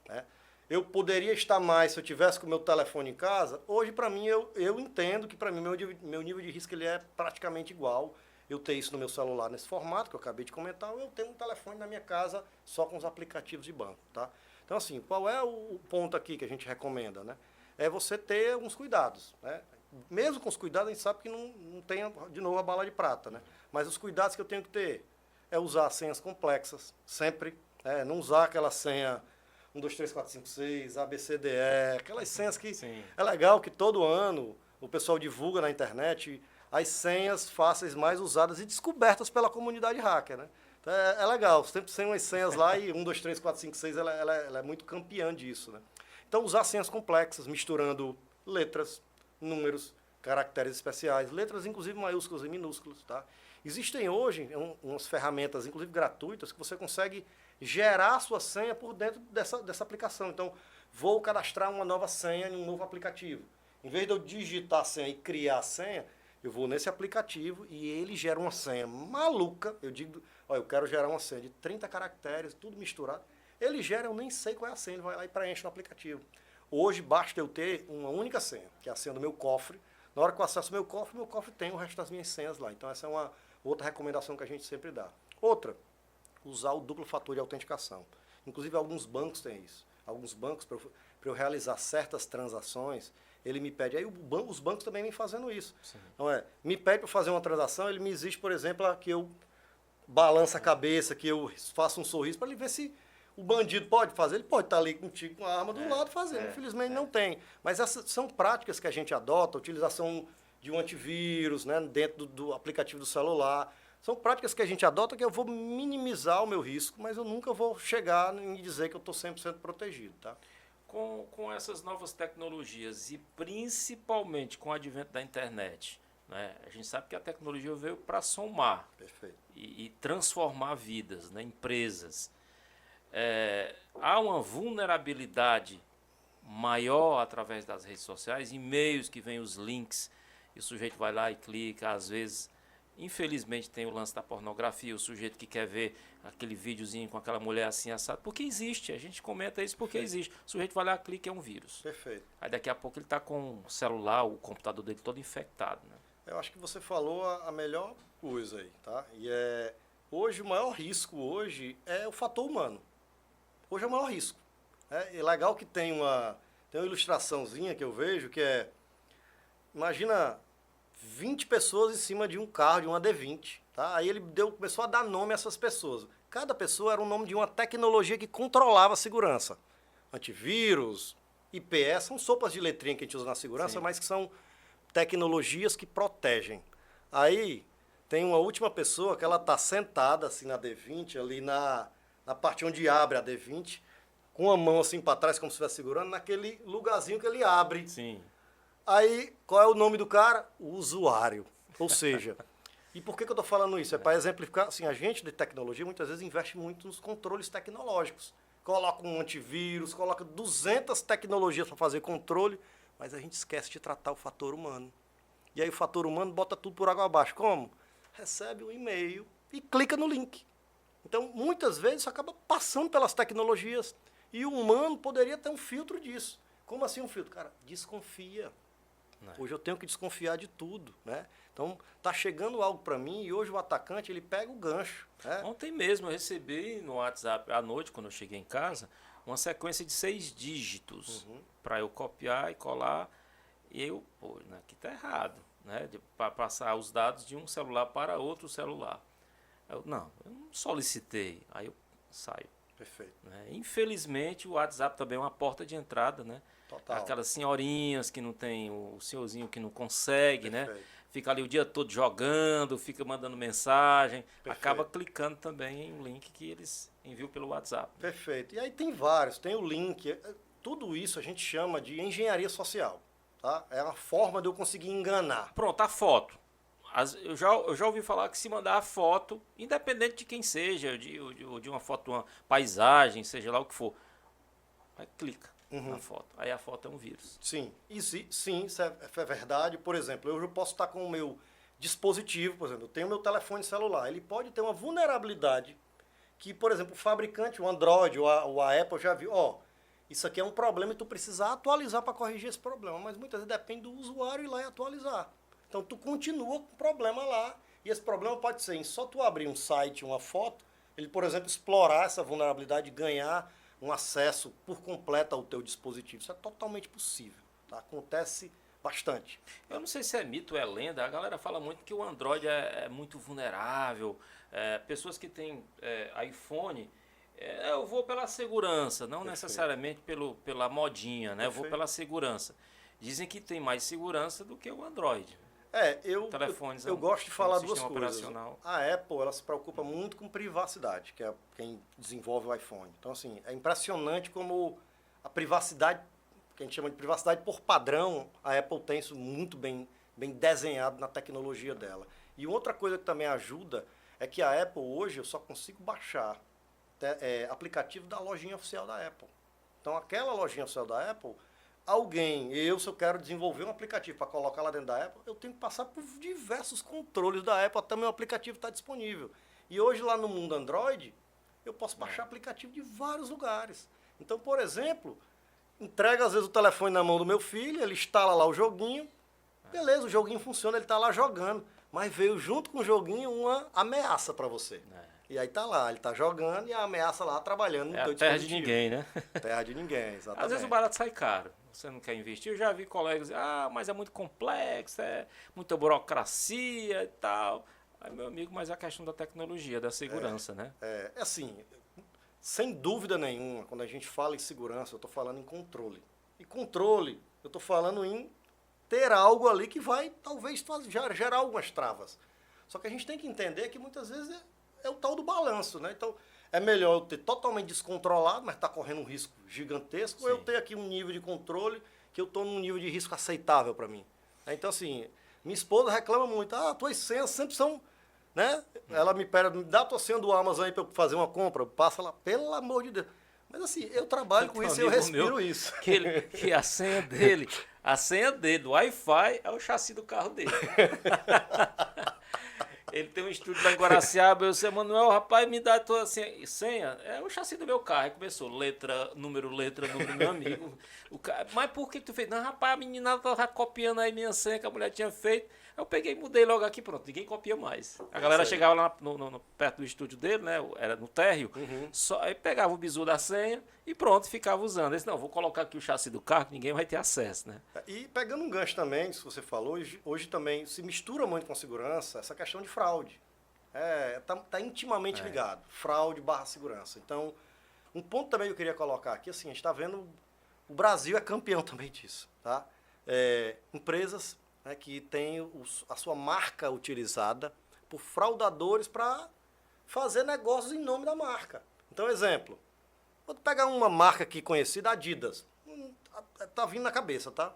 S2: né? Eu poderia estar mais se eu tivesse com o meu telefone em casa. Hoje, para mim, eu entendo que, para mim, meu nível de risco ele é praticamente igual. Eu ter isso no meu celular nesse formato que eu acabei de comentar, ou eu tenho um telefone na minha casa só com os aplicativos de banco, tá? Então, assim, qual é o ponto aqui que a gente recomenda, né? É você ter alguns cuidados, né? Mesmo com os cuidados, a gente sabe que não tem, de novo, a bala de prata, né? Mas os cuidados que eu tenho que ter é usar senhas complexas, sempre. Não usar aquela senha 1, 2, 3, 4, 5, 6, ABCDE, aquelas senhas que... Sim. É legal que todo ano o pessoal divulga na internet as senhas fáceis mais usadas e descobertas pela comunidade hacker, né? Então, é legal, sempre tem umas senhas lá e 1, 2, 3, 4, 5, 6, ela é muito campeã disso, né? Então, usar senhas complexas, misturando letras, números, caracteres especiais, letras inclusive maiúsculas e minúsculas, tá? Existem hoje umas ferramentas, inclusive gratuitas, que você consegue gerar a sua senha por dentro dessa aplicação. Então, vou cadastrar uma nova senha em um novo aplicativo. Em vez de eu digitar a senha e criar a senha, eu vou nesse aplicativo e ele gera uma senha maluca. Eu digo, ó, eu quero gerar uma senha de 30 caracteres, tudo misturado. Ele gera, eu nem sei qual é a senha, ele vai lá e preenche no aplicativo. Hoje basta eu ter uma única senha, que é a senha do meu cofre. Na hora que eu acesso o meu cofre tem o resto das minhas senhas lá. Então essa é uma outra recomendação que a gente sempre dá. Outra, usar o duplo fator de autenticação. Inclusive alguns bancos têm isso. Alguns bancos, para eu realizar certas transações, ele me pede. Aí os bancos também vêm fazendo isso. Sim. Então me pede para fazer uma transação, ele me exige, por exemplo, que eu balance a cabeça, que eu faça um sorriso, para ele ver se... O bandido pode fazer? Ele pode estar ali contigo com a arma do lado fazendo. Infelizmente não tem. Mas essas são práticas que a gente adota, a utilização de um antivírus, né, dentro do aplicativo do celular. São práticas que a gente adota que eu vou minimizar o meu risco, mas eu nunca vou chegar em dizer que eu estou 100% protegido. Tá?
S1: Com essas novas tecnologias e principalmente com o advento da internet, né, a gente sabe que a tecnologia veio para somar.
S2: Perfeito.
S1: E transformar vidas, né, empresas. Há uma vulnerabilidade maior através das redes sociais, e-mails que vêm os links, e o sujeito vai lá e clica, às vezes, infelizmente tem o lance da pornografia, o sujeito que quer ver aquele videozinho com aquela mulher assim assada, porque existe, a gente comenta isso porque existe. O sujeito vai lá, clica, é um vírus.
S2: Perfeito.
S1: Aí daqui a pouco ele está com o celular, o computador dele todo infectado. Né?
S2: Eu acho que você falou a melhor coisa aí, tá? E hoje o maior risco hoje é o fator humano. Hoje é o maior risco. É legal que tem uma ilustraçãozinha que eu vejo que imagina 20 pessoas em cima de um carro, de uma D20. Tá? Aí ele começou a dar nome a essas pessoas. Cada pessoa era o nome de uma tecnologia que controlava a segurança. Antivírus, IPS, são sopas de letrinha que a gente usa na segurança, mas que são tecnologias que protegem. Aí tem uma última pessoa que ela está sentada assim na D20, ali na parte onde abre a D20, com a mão assim para trás, como se estivesse segurando, naquele lugarzinho que ele abre.
S1: Sim.
S2: Aí, qual é o nome do cara? O usuário. Ou seja, e por que eu estou falando isso? É para exemplificar, assim, a gente de tecnologia muitas vezes investe muito nos controles tecnológicos. coloca um antivírus, coloca 200 tecnologias para fazer controle, mas a gente esquece de tratar o fator humano. E aí o fator humano bota tudo por água abaixo. Como? Recebe um e-mail e clica no link. Então, muitas vezes, isso acaba passando pelas tecnologias. E o humano poderia ter um filtro disso. Como assim um filtro? Cara, desconfia. Hoje eu tenho que desconfiar de tudo, né? Então, tá chegando algo para mim e hoje o atacante, ele pega o gancho. Né?
S1: Ontem mesmo eu recebi no WhatsApp, à noite, quando eu cheguei em casa, uma sequência de 6 dígitos para eu copiar e colar. E eu, pô, né, aqui tá errado, né? Para passar os dados de um celular para outro celular. Eu não solicitei. Aí eu saio.
S2: Perfeito.
S1: Né? Infelizmente, o WhatsApp também é uma porta de entrada, né?
S2: Total.
S1: Aquelas senhorinhas que não tem, o senhorzinho que não consegue,
S2: Perfeito.
S1: né? Fica ali o dia todo jogando, fica mandando mensagem,
S2: Perfeito.
S1: acaba clicando também em um link que eles enviam pelo WhatsApp.
S2: Perfeito. E aí tem vários, tem o link, tudo isso a gente chama de engenharia social. Tá? É uma forma de eu conseguir enganar.
S1: Pronto, a foto. Eu já ouvi falar que se mandar a foto, independente de quem seja, de uma foto de uma paisagem, seja lá o que for, aí clica na foto. Aí a foto é um vírus.
S2: Sim, sim, isso é verdade. Por exemplo, eu posso estar com o meu dispositivo, por exemplo, eu tenho meu telefone celular, ele pode ter uma vulnerabilidade que, por exemplo, o fabricante, o Android ou a Apple já viu, ó, isso aqui é um problema e tu precisa atualizar para corrigir esse problema, mas muitas vezes depende do usuário ir lá e atualizar. Então tu continua com o problema lá, e esse problema pode ser em só tu abrir um site, uma foto, ele, por exemplo, explorar essa vulnerabilidade e ganhar um acesso por completo ao teu dispositivo. Isso é totalmente possível, tá? Acontece bastante.
S1: Eu não sei se é mito ou é lenda, a galera fala muito que o Android é muito vulnerável, pessoas que têm iPhone, eu vou pela segurança, não necessariamente pela modinha, né? Eu vou pela segurança. Dizem que tem mais segurança do que o Android.
S2: Eu gosto de falar duas coisas. A Apple, ela se preocupa muito com privacidade, que é quem desenvolve o iPhone. Então, assim, é impressionante como a privacidade, que a gente chama de privacidade por padrão, a Apple tem isso muito bem desenhado na tecnologia dela. E outra coisa que também ajuda é que a Apple hoje eu só consigo baixar aplicativo da lojinha oficial da Apple. Então, aquela lojinha oficial da Apple, se eu quero desenvolver um aplicativo para colocar lá dentro da Apple, eu tenho que passar por diversos controles da Apple até meu aplicativo estar disponível. E hoje lá no mundo Android, eu posso baixar aplicativo de vários lugares. Então, por exemplo, entrega às vezes o telefone na mão do meu filho, ele instala lá o joguinho, beleza, o joguinho funciona, ele está lá jogando, mas veio junto com o joguinho uma ameaça para você. E aí tá lá, ele tá jogando e a ameaça lá trabalhando no teu
S1: terra
S2: dispositivo.
S1: de ninguém, né?
S2: Terra de ninguém, exatamente.
S1: Às vezes o barato sai caro. Você não quer investir? Eu já vi colegas dizer, mas é muito complexo, é muita burocracia e tal. Aí, meu amigo, mas é a questão da tecnologia, da segurança, né?
S2: É assim, sem dúvida nenhuma, quando a gente fala em segurança, eu estou falando em controle. E controle, eu estou falando em ter algo ali que vai, talvez, gerar algumas travas. Só que a gente tem que entender que muitas vezes é o tal do balanço, né? Então, é melhor eu ter totalmente descontrolado, mas está correndo um risco gigantesco, ou eu ter aqui um nível de controle que eu estou num nível de risco aceitável para mim. Então, assim, minha esposa reclama muito, tuas senhas sempre são, né? Ela me pede, me dá a tua senha do Amazon aí para eu fazer uma compra, passa lá, pelo amor de Deus. Mas assim, eu trabalho com isso e eu respiro isso.
S1: Que a senha dele, do Wi-Fi é o chassi do carro dele. Ele tem um estúdio lá em Guaraciaba, eu disse, Manuel, rapaz, me dá a tua senha. É o chassi do meu carro. Aí começou, letra, número, meu amigo. Mas por que tu fez? Não, rapaz, a menina tava copiando aí minha senha que a mulher tinha feito. Eu peguei e mudei logo aqui, pronto, ninguém copia mais. A galera chegava lá perto do estúdio dele, né? Era no térreo, aí pegava o bizu da senha e pronto, ficava usando. Eu disse, não, vou colocar aqui o chassi do carro, que ninguém vai ter acesso, né?
S2: E pegando um gancho também, se você falou, hoje também se mistura muito com segurança essa questão de fraude. Tá intimamente ligado, fraude / segurança. Então, um ponto também que eu queria colocar aqui, assim, a gente está vendo, o Brasil é campeão também disso, tá? Empresas, né, que tem a sua marca utilizada por fraudadores para fazer negócios em nome da marca. Então, exemplo, vou pegar uma marca aqui conhecida, Adidas, tá vindo na cabeça, tá?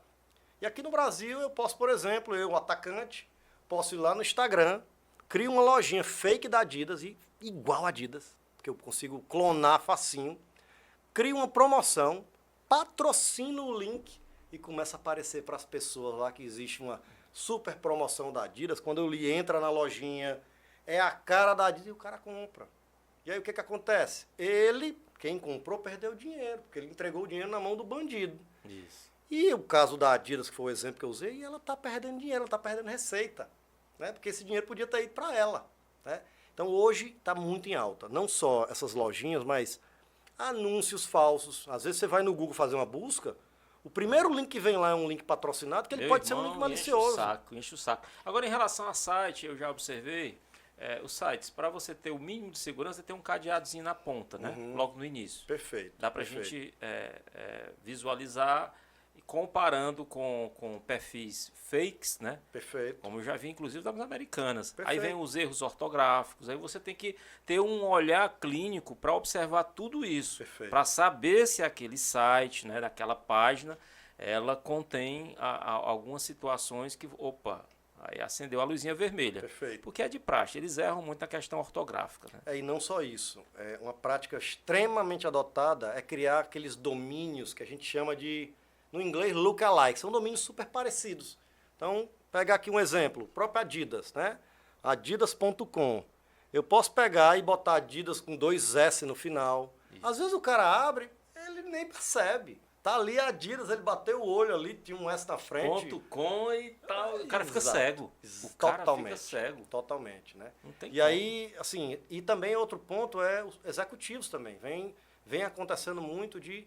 S2: E aqui no Brasil eu posso, por exemplo, eu, atacante, posso ir lá no Instagram, crio uma lojinha fake da Adidas, igual a Adidas, que eu consigo clonar facinho, cria uma promoção, patrocina o link e começa a aparecer para as pessoas lá que existe uma super promoção da Adidas. Quando ele entra na lojinha, é a cara da Adidas e o cara compra. E aí o que acontece? Quem comprou, perdeu o dinheiro, porque ele entregou o dinheiro na mão do bandido.
S1: Isso.
S2: E o caso da Adidas, que foi o exemplo que eu usei, ela está perdendo dinheiro, ela está perdendo receita, né? Porque esse dinheiro podia ter ido para ela, né? Então hoje está muito em alta, não só essas lojinhas, mas anúncios falsos. Às vezes você vai no Google fazer uma busca, o primeiro link que vem lá é um link patrocinado, que ele pode ser um link malicioso.
S1: Enche o saco. Agora, em relação a site, eu já observei, os sites, para você ter o mínimo de segurança, tem um cadeadozinho na ponta, né? Logo no início.
S2: Perfeito.
S1: Dá para a gente visualizar, comparando com perfis fakes, né?
S2: Perfeito.
S1: Como eu já vi, inclusive, das americanas.
S2: Perfeito.
S1: Aí vem os erros ortográficos, aí você tem que ter um olhar clínico para observar tudo isso, para saber se aquele site, né, daquela página, ela contém algumas situações que, aí acendeu a luzinha vermelha.
S2: Perfeito.
S1: Porque é de praxe, eles erram muito na questão ortográfica. Né?
S2: E não só isso. Uma prática extremamente adotada é criar aqueles domínios que a gente chama de, no inglês, lookalike. São domínios super parecidos. Então, pegar aqui um exemplo, o próprio Adidas, né? Adidas.com. Eu posso pegar e botar Adidas com 2 S no final. Isso. Às vezes o cara abre, ele nem percebe. Tá ali a Adidas, ele bateu o olho ali, tinha um S na frente.
S1: .com e tal. O cara fica cego. O
S2: cara
S1: fica cego.
S2: Totalmente, né?
S1: Não tem
S2: e como. Aí, assim, e também outro ponto é os executivos também. Vem acontecendo muito de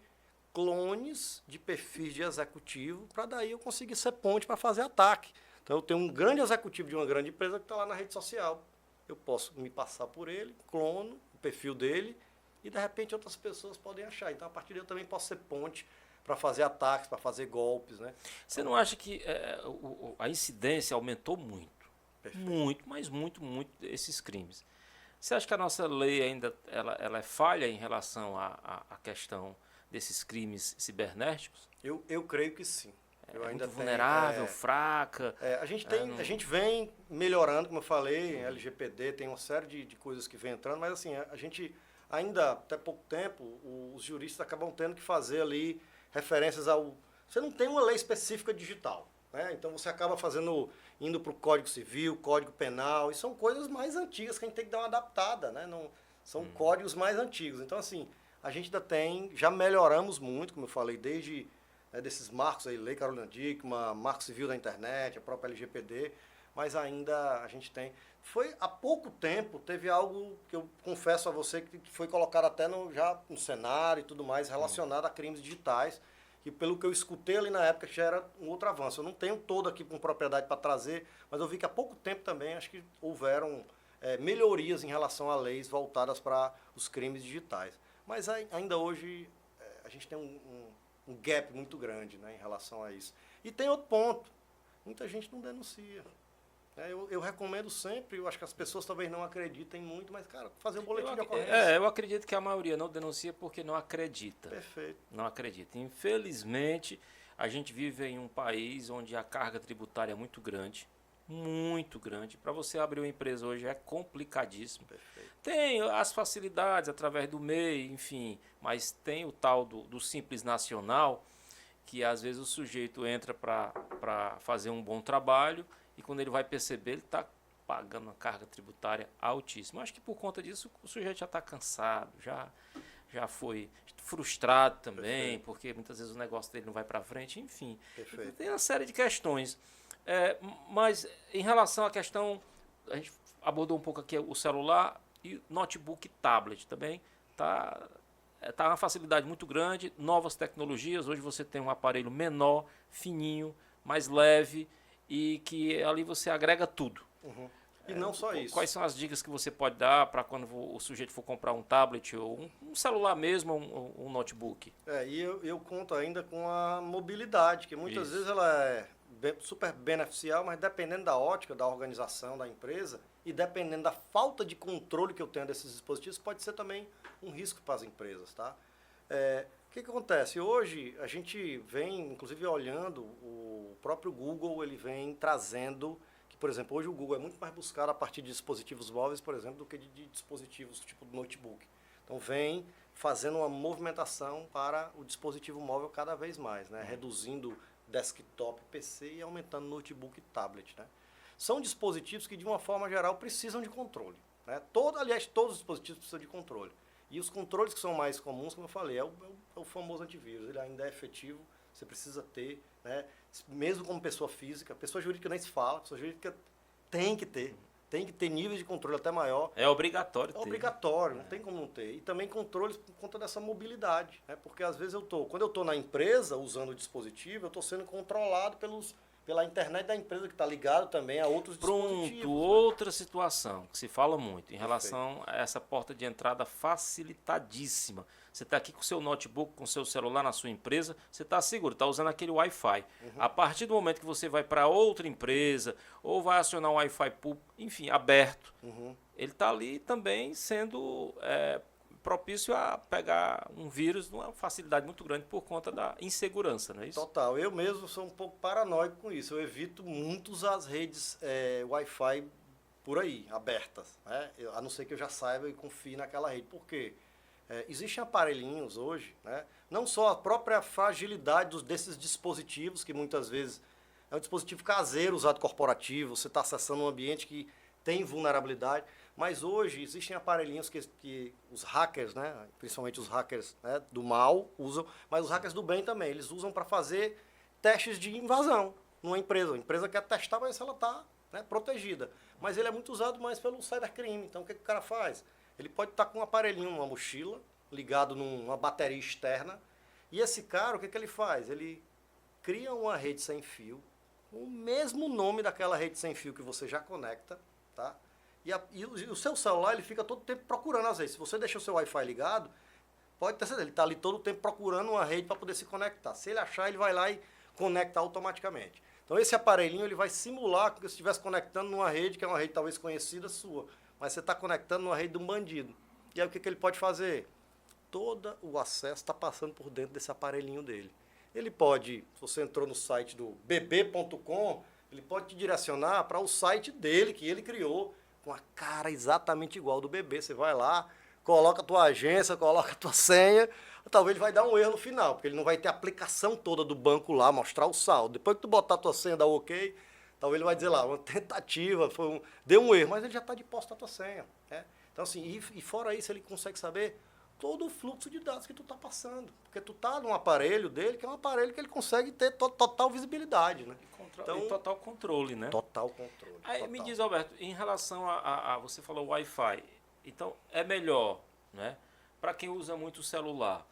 S2: clones de perfis de executivo, para daí eu conseguir ser ponte para fazer ataque. Então eu tenho um grande executivo de uma grande empresa que está lá na rede social. Eu posso me passar por ele, clono o perfil dele, e de repente outras pessoas podem achar. Então a partir daí eu também posso ser ponte para fazer ataques, para fazer golpes, né?
S1: Você não acha que a incidência aumentou muito?
S2: Perfeito.
S1: Muito, mas muito esses crimes. Você acha que a nossa lei ainda ela é falha em relação à questão desses crimes cibernéticos?
S2: Eu creio que sim. Eu ainda
S1: muito vulnerável, fraca.
S2: A gente vem melhorando, como eu falei, LGPD, tem uma série de coisas que vem entrando, mas assim, a gente ainda, até pouco tempo, os juristas acabam tendo que fazer ali referências ao... Você não tem uma lei específica digital, né? Então você acaba indo para o Código Civil, Código Penal, e são coisas mais antigas que a gente tem que dar uma adaptada, né? Não, são códigos mais antigos. Então, assim, a gente ainda já melhoramos muito, como eu falei, desde desses marcos aí, Lei Carolina Dickmann, Marco Civil da Internet, a própria LGPD, mas ainda a gente tem... Foi há pouco tempo, teve algo que eu confesso a você que foi colocado até já no cenário e tudo mais, relacionado a crimes digitais, que pelo que eu escutei ali na época já era um outro avanço. Eu não tenho todo aqui com propriedade para trazer, mas eu vi que há pouco tempo também acho que houveram melhorias em relação a leis voltadas para os crimes digitais. Mas ainda hoje a gente tem um gap muito grande, né, em relação a isso. E tem outro ponto, muita gente não denuncia. Eu recomendo sempre, eu acho que as pessoas talvez não acreditem muito, mas, cara, fazer um boletim de ocorrência.
S1: Eu acredito que a maioria não denuncia porque não acredita.
S2: Perfeito.
S1: Não acredita. Infelizmente, a gente vive em um país onde a carga tributária é muito grande. Muito grande. Para você abrir uma empresa hoje é complicadíssimo.
S2: Perfeito.
S1: Tem as facilidades através do MEI, enfim, mas tem o tal do Simples Nacional, que às vezes o sujeito entra para fazer um bom trabalho e quando ele vai perceber, ele está pagando uma carga tributária altíssima. Acho que por conta disso o sujeito já está cansado, já foi frustrado também, perfeito, porque muitas vezes o negócio dele não vai para frente, enfim.
S2: Perfeito.
S1: Tem uma série de questões. Mas em relação à questão, a gente abordou um pouco aqui o celular e notebook e tablet também. Tá uma facilidade muito grande, novas tecnologias. Hoje você tem um aparelho menor, fininho, mais leve e que ali você agrega tudo.
S2: Uhum. E não só isso.
S1: Quais são as dicas que você pode dar para quando o sujeito for comprar um tablet ou um celular mesmo, um notebook?
S2: E eu conto ainda com a mobilidade, que muitas vezes ela é super beneficial, mas dependendo da ótica, da organização da empresa e dependendo da falta de controle que eu tenho desses dispositivos, pode ser também um risco para as empresas, tá? O que acontece? Hoje a gente vem, inclusive, olhando o próprio Google, ele vem trazendo que, por exemplo, hoje o Google é muito mais buscado a partir de dispositivos móveis, por exemplo, do que de dispositivos tipo notebook. Então vem fazendo uma movimentação para o dispositivo móvel cada vez mais, né? Reduzindo desktop, PC e aumentando notebook e tablet, né? São dispositivos que, de uma forma geral, precisam de controle, né? Aliás, todos os dispositivos precisam de controle. E os controles que são mais comuns, como eu falei, é o famoso antivírus. Ele ainda é efetivo, você precisa ter, né? Mesmo como pessoa física, pessoa jurídica nem se fala, pessoa jurídica tem que ter níveis de controle até maior.
S1: É obrigatório ter.
S2: É obrigatório, não tem como não ter. E também controles por conta dessa mobilidade, né? Porque às vezes quando eu estou na empresa usando o dispositivo, eu estou sendo controlado pela internet da empresa que está ligado também a outros dispositivos.
S1: Pronto, outra situação que se fala muito em relação a essa porta de entrada facilitadíssima. Você está aqui com o seu notebook, com o seu celular na sua empresa, você está seguro, está usando aquele Wi-Fi. A partir do momento que você vai para outra empresa ou vai acionar um Wi-Fi público, enfim, aberto, ele está ali também sendo propício a pegar um vírus numa facilidade muito grande por conta da insegurança, não é isso?
S2: Total. Eu mesmo sou um pouco paranoico com isso. Eu evito muito usar as redes Wi-Fi por aí, abertas, né? A não ser que eu já saiba e confie naquela rede. Por quê? Existem aparelhinhos hoje, né? Não só a própria fragilidade desses dispositivos, que muitas vezes é um dispositivo caseiro usado corporativo, você está acessando um ambiente que tem vulnerabilidade, mas hoje existem aparelhinhos que os hackers, né, principalmente os hackers, né, do mal usam, mas os hackers do bem também, eles usam para fazer testes de invasão numa empresa. A empresa quer testar para ver se ela está, né, protegida, mas ele é muito usado mais pelo cybercrime. Então o que o cara faz? Ele pode estar com um aparelhinho numa mochila, ligado numa bateria externa, e esse cara, o que ele faz? Ele cria uma rede sem fio, o mesmo nome daquela rede sem fio que você já conecta, tá? E o seu celular, ele fica todo o tempo procurando, às vezes. Se você deixa o seu Wi-Fi ligado, pode ter certeza, ele está ali todo o tempo procurando uma rede para poder se conectar. Se ele achar, ele vai lá e conecta automaticamente. Então esse aparelhinho, ele vai simular que você estivesse conectando numa rede, que é uma rede talvez conhecida sua, mas você está conectando numa rede de um bandido. E aí o que ele pode fazer? Todo o acesso está passando por dentro desse aparelhinho dele. Ele pode, se você entrou no site do bb.com, ele pode te direcionar para o site dele, que ele criou, com a cara exatamente igual do bebê. Você vai lá, coloca a tua agência, coloca a tua senha, talvez ele vai dar um erro no final, porque ele não vai ter a aplicação toda do banco lá, mostrar o saldo. Depois que tu botar a tua senha, dá o ok, talvez ele vai dizer lá, uma tentativa, deu um erro, mas ele já está de posse da tua senha, né? Então assim, e fora isso, ele consegue saber todo o fluxo de dados que tu está passando. Porque tu está num aparelho dele, que é um aparelho que ele consegue ter total visibilidade, né?
S1: E total controle, né?
S2: Total controle.
S1: Aí
S2: total.
S1: me diz, Alberto, em relação a você falou Wi-Fi, então é melhor, né, para quem usa muito o celular,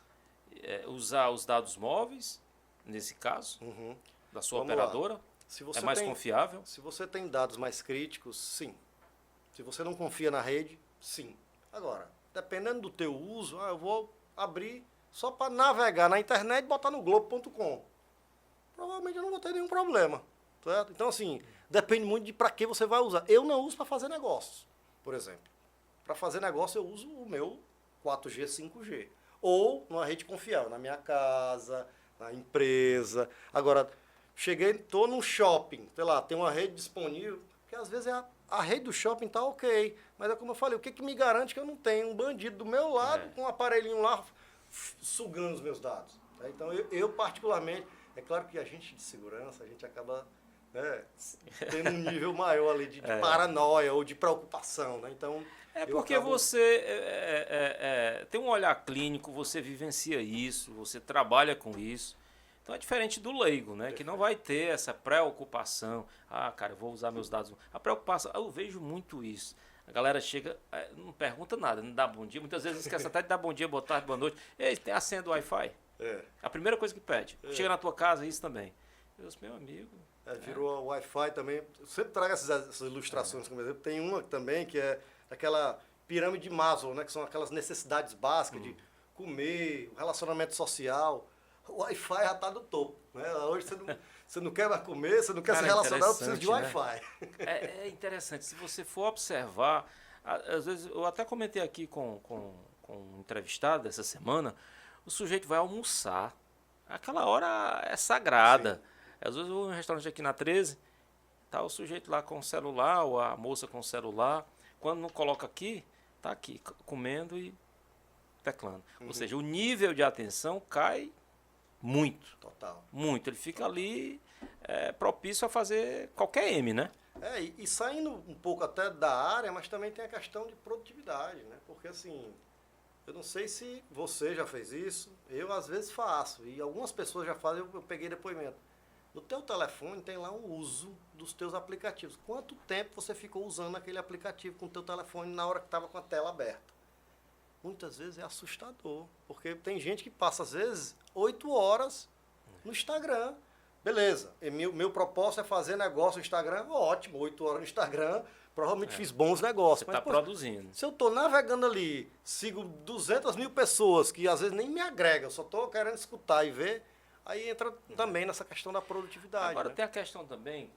S1: usar os dados móveis, nesse caso, da sua
S2: Vamos
S1: operadora?
S2: lá. Se você
S1: é mais confiável?
S2: Se você tem dados mais críticos, sim. Se você não confia na rede, sim. Agora, dependendo do teu uso, eu vou abrir só para navegar na internet e botar no globo.com. Provavelmente eu não vou ter nenhum problema. Certo? Então, assim, depende muito de para que você vai usar. Eu não uso para fazer negócios, por exemplo. Para fazer negócio, eu uso o meu 4G, 5G. Ou numa rede confiável, na minha casa, na empresa. Agora, estou num shopping, sei lá, tem uma rede disponível, que às vezes a rede do shopping tá ok, mas é como eu falei, o que me garante que eu não tenho um bandido do meu lado com um aparelhinho lá sugando os meus dados? Então, eu particularmente, é claro que a gente de segurança, a gente acaba, né, tendo um nível maior ali de paranoia ou de preocupação, né? Então,
S1: porque você tem um olhar clínico, você vivencia isso, você trabalha com isso. Então é diferente do leigo, né? Que não vai ter essa preocupação. Ah, cara, eu vou usar meus dados. A preocupação, eu vejo muito isso. A galera chega, não pergunta nada, não dá bom dia. Muitas vezes esquece até de dar bom dia, boa tarde, boa noite. Ei, tem a senha do Wi-Fi? A primeira coisa que pede. Chega na tua casa, isso também. Meu amigo.
S2: Virou Wi-Fi também. Eu sempre trago essas ilustrações como exemplo. Tem uma também que é daquela pirâmide de Maslow, né? Que são aquelas necessidades básicas de comer, relacionamento social. O Wi-Fi já está no topo, né? Hoje você não quer mais comer, você não quer se relacionar, precisa de Wi-Fi.
S1: Né? É interessante. Se você for observar, às vezes, eu até comentei aqui com um entrevistado essa semana, o sujeito vai almoçar. Aquela hora é sagrada. Sim. Às vezes eu vou em um restaurante aqui na 13, tá o sujeito lá com o celular, ou a moça com o celular. Quando não coloca aqui, tá aqui, comendo e teclando. Ou seja, o nível de atenção cai muito.
S2: Total.
S1: Muito. Ele fica ali propício a fazer qualquer M, né?
S2: E saindo um pouco até da área, mas também tem a questão de produtividade, né? Porque assim, eu não sei se você já fez isso, eu às vezes faço, e algumas pessoas já fazem, eu peguei depoimento. No teu telefone tem lá um uso dos teus aplicativos. Quanto tempo você ficou usando aquele aplicativo com o teu telefone na hora que estava com a tela aberta? Muitas vezes é assustador, porque tem gente que passa, às vezes, 8 horas no Instagram. Beleza, e meu propósito é fazer negócio no Instagram, ótimo, 8 horas no Instagram, provavelmente fiz bons negócios.
S1: Você está produzindo.
S2: Se eu estou navegando ali, sigo 200 mil pessoas que às vezes nem me agregam, eu só estou querendo escutar e ver, aí entra também nessa questão da produtividade.
S1: Agora,
S2: né?
S1: tem a questão também,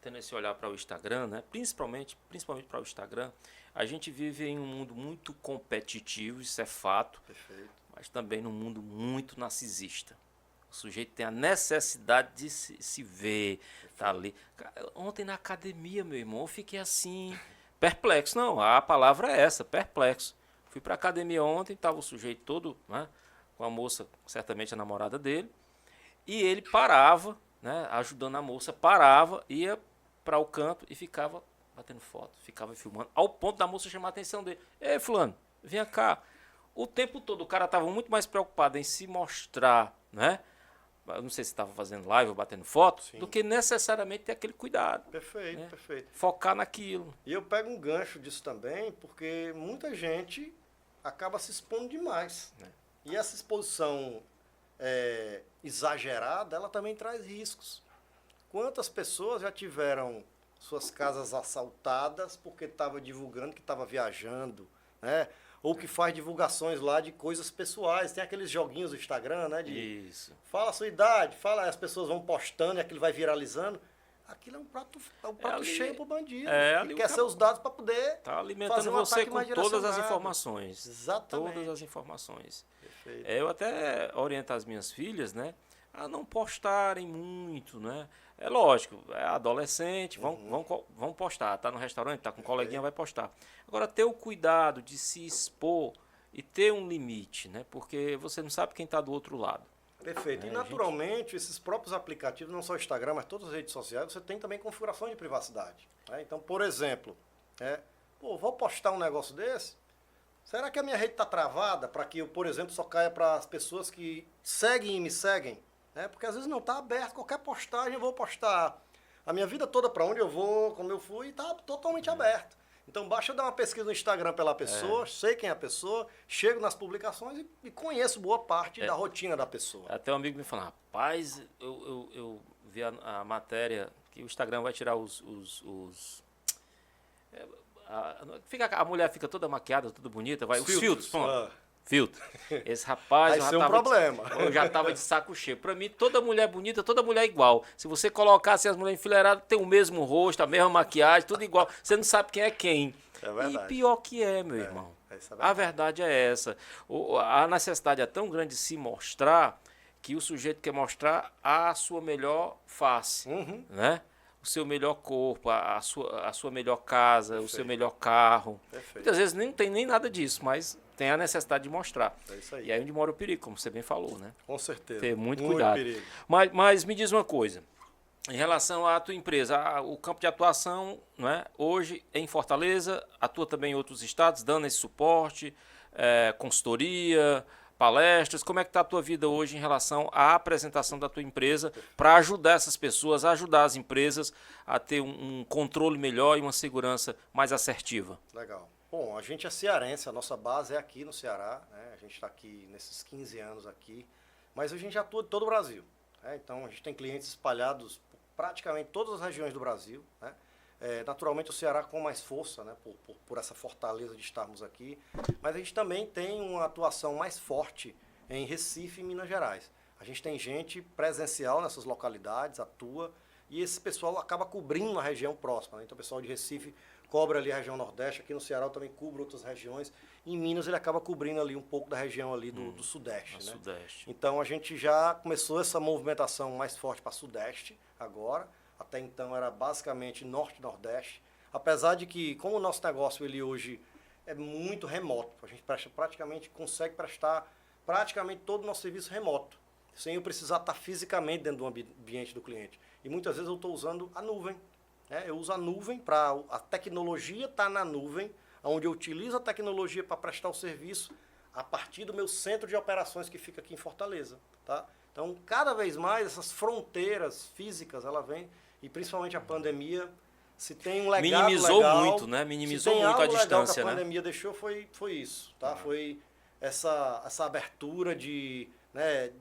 S1: tendo esse olhar para o Instagram, né? Principalmente para o Instagram, a gente vive em um mundo muito competitivo, isso é fato,
S2: Perfeito.
S1: mas também num mundo muito narcisista. O sujeito tem a necessidade de se ver, tá ali. Ontem na academia, meu irmão, eu fiquei assim, perplexo. Não, a palavra é essa, perplexo. Fui para a academia ontem, estava o sujeito todo, né, com a moça, certamente a namorada dele, e ele parava, né, ajudando a moça, parava, ia para o canto e ficava batendo foto, ficava filmando, ao ponto da moça chamar a atenção dele. Ei, fulano, vem cá. O tempo todo o cara estava muito mais preocupado em se mostrar, né? Eu não sei se estava fazendo live ou batendo foto,
S2: Sim.
S1: do que necessariamente ter aquele cuidado.
S2: Perfeito,
S1: né?
S2: perfeito.
S1: Focar naquilo.
S2: E eu pego um gancho disso também, porque muita gente acaba se expondo demais. E essa exposição exagerada, ela também traz riscos. Quantas pessoas já tiveram suas casas assaltadas porque estava divulgando que estava viajando, né? Ou que faz divulgações lá de coisas pessoais. Tem aqueles joguinhos do Instagram, né?
S1: Isso.
S2: Fala a sua idade, fala, as pessoas vão postando e aquilo vai viralizando. Aquilo é um prato
S1: ali,
S2: cheio pro bandido.
S1: ali
S2: Ele quer seus dados para poder
S1: tá alimentando
S2: fazer um
S1: você
S2: ataque
S1: com
S2: mais
S1: todas as
S2: direcionado.
S1: informações.
S2: Exatamente.
S1: Todas as informações.
S2: Perfeito.
S1: Eu até oriento as minhas filhas, né, a não postarem muito, né? É lógico, é adolescente, vão postar, tá no restaurante, tá com um coleguinha, vai postar. Agora, ter o cuidado de se expor e ter um limite, né? Porque você não sabe quem está do outro lado.
S2: Perfeito. E naturalmente, esses próprios aplicativos, não só o Instagram, mas todas as redes sociais, você tem também configuração de privacidade. Né? Então, por exemplo, vou postar um negócio desse? Será que a minha rede está travada para que eu, por exemplo, só caia para as pessoas que seguem e me seguem? Porque às vezes não está aberto, qualquer postagem eu vou postar a minha vida toda para onde eu vou, como eu fui, está totalmente aberto. Então basta eu dar uma pesquisa no Instagram pela pessoa, sei quem é a pessoa, chego nas publicações e conheço boa parte da rotina da pessoa.
S1: Até um amigo me falou, rapaz, eu vi a matéria que o Instagram vai tirar a mulher fica toda maquiada, toda bonita, os filtros, pronto. Filtro. Esse rapaz eu já tava de saco cheio. Pra mim, toda mulher bonita, toda mulher igual. Se você colocasse as mulheres enfileiradas, tem o mesmo rosto, a mesma maquiagem, tudo igual. Você não sabe quem é quem.
S2: É verdade.
S1: E pior que meu irmão. A verdade é essa. A necessidade é tão grande de se mostrar que o sujeito quer mostrar a sua melhor face, né? O seu melhor corpo, a sua melhor casa, o seu melhor carro.
S2: Perfeito.
S1: Muitas vezes nem tem nem nada disso, mas tem a necessidade de mostrar.
S2: É isso aí.
S1: E aí é onde mora o perigo, como você bem falou, né?
S2: Com certeza.
S1: Ter muito cuidado.
S2: Perigo.
S1: Mas me diz uma coisa. Em relação à tua empresa, o campo de atuação, não é? Hoje é em Fortaleza, atua também em outros estados, dando esse suporte, consultoria, palestras. Como é que está a tua vida hoje em relação à apresentação da tua empresa para ajudar essas pessoas, ajudar as empresas a ter um controle melhor e uma segurança mais assertiva?
S2: Legal. Bom, a gente é cearense, a nossa base é aqui no Ceará, né? A gente está aqui nesses 15 anos aqui, mas a gente atua em todo o Brasil. Então, a gente tem clientes espalhados por praticamente todas as regiões do Brasil. Né? Naturalmente, o Ceará com mais força, né? por essa fortaleza de estarmos aqui, mas a gente também tem uma atuação mais forte em Recife e Minas Gerais. A gente tem gente presencial nessas localidades, atua, e esse pessoal acaba cobrindo a região próxima. Né? Então, o pessoal de Recife cobre ali a região Nordeste, aqui no Ceará eu também cubro outras regiões. Em Minas ele acaba cobrindo ali um pouco da região ali do Sudeste. Né?
S1: Sudeste.
S2: Então a gente já começou essa movimentação mais forte para Sudeste agora. Até então era basicamente Norte e Nordeste. Apesar de que, como o nosso negócio ele hoje é muito remoto. A gente consegue prestar praticamente todo o nosso serviço remoto, sem eu precisar estar fisicamente dentro do ambiente do cliente. E muitas vezes eu estou usando a nuvem. Né? Eu uso a nuvem para... A tecnologia está na nuvem, onde eu utilizo a tecnologia para prestar o serviço a partir do meu centro de operações que fica aqui em Fortaleza. Tá? Então, cada vez mais, essas fronteiras físicas, ela vem, e principalmente a pandemia, se tem um legado
S1: minimizou
S2: legal,
S1: muito, né? Minimizou muito a
S2: algo legal
S1: distância,
S2: que a
S1: né?
S2: pandemia deixou, foi isso. Tá? Foi essa abertura de